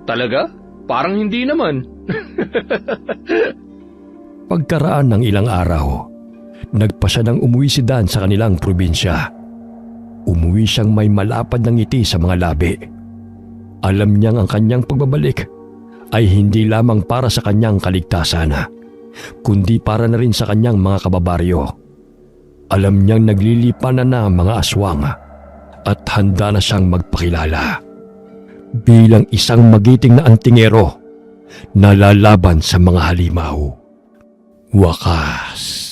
Talaga? Parang hindi naman. Pagkaraan ng ilang araw, nagpasya ng umuwi si Dan sa kanilang probinsya. Umuwi siyang may malapad ng ngiti sa mga labi. Alam niyang ang kanyang pagbabalik ay hindi lamang para sa kanyang kaligtasan, kundi para na rin sa kanyang mga kababaryo. Alam niyang naglilipan na ang mga aswang at handa na siyang magpakilala bilang isang magiting na antingero na lalaban sa mga halimaw. Wakas.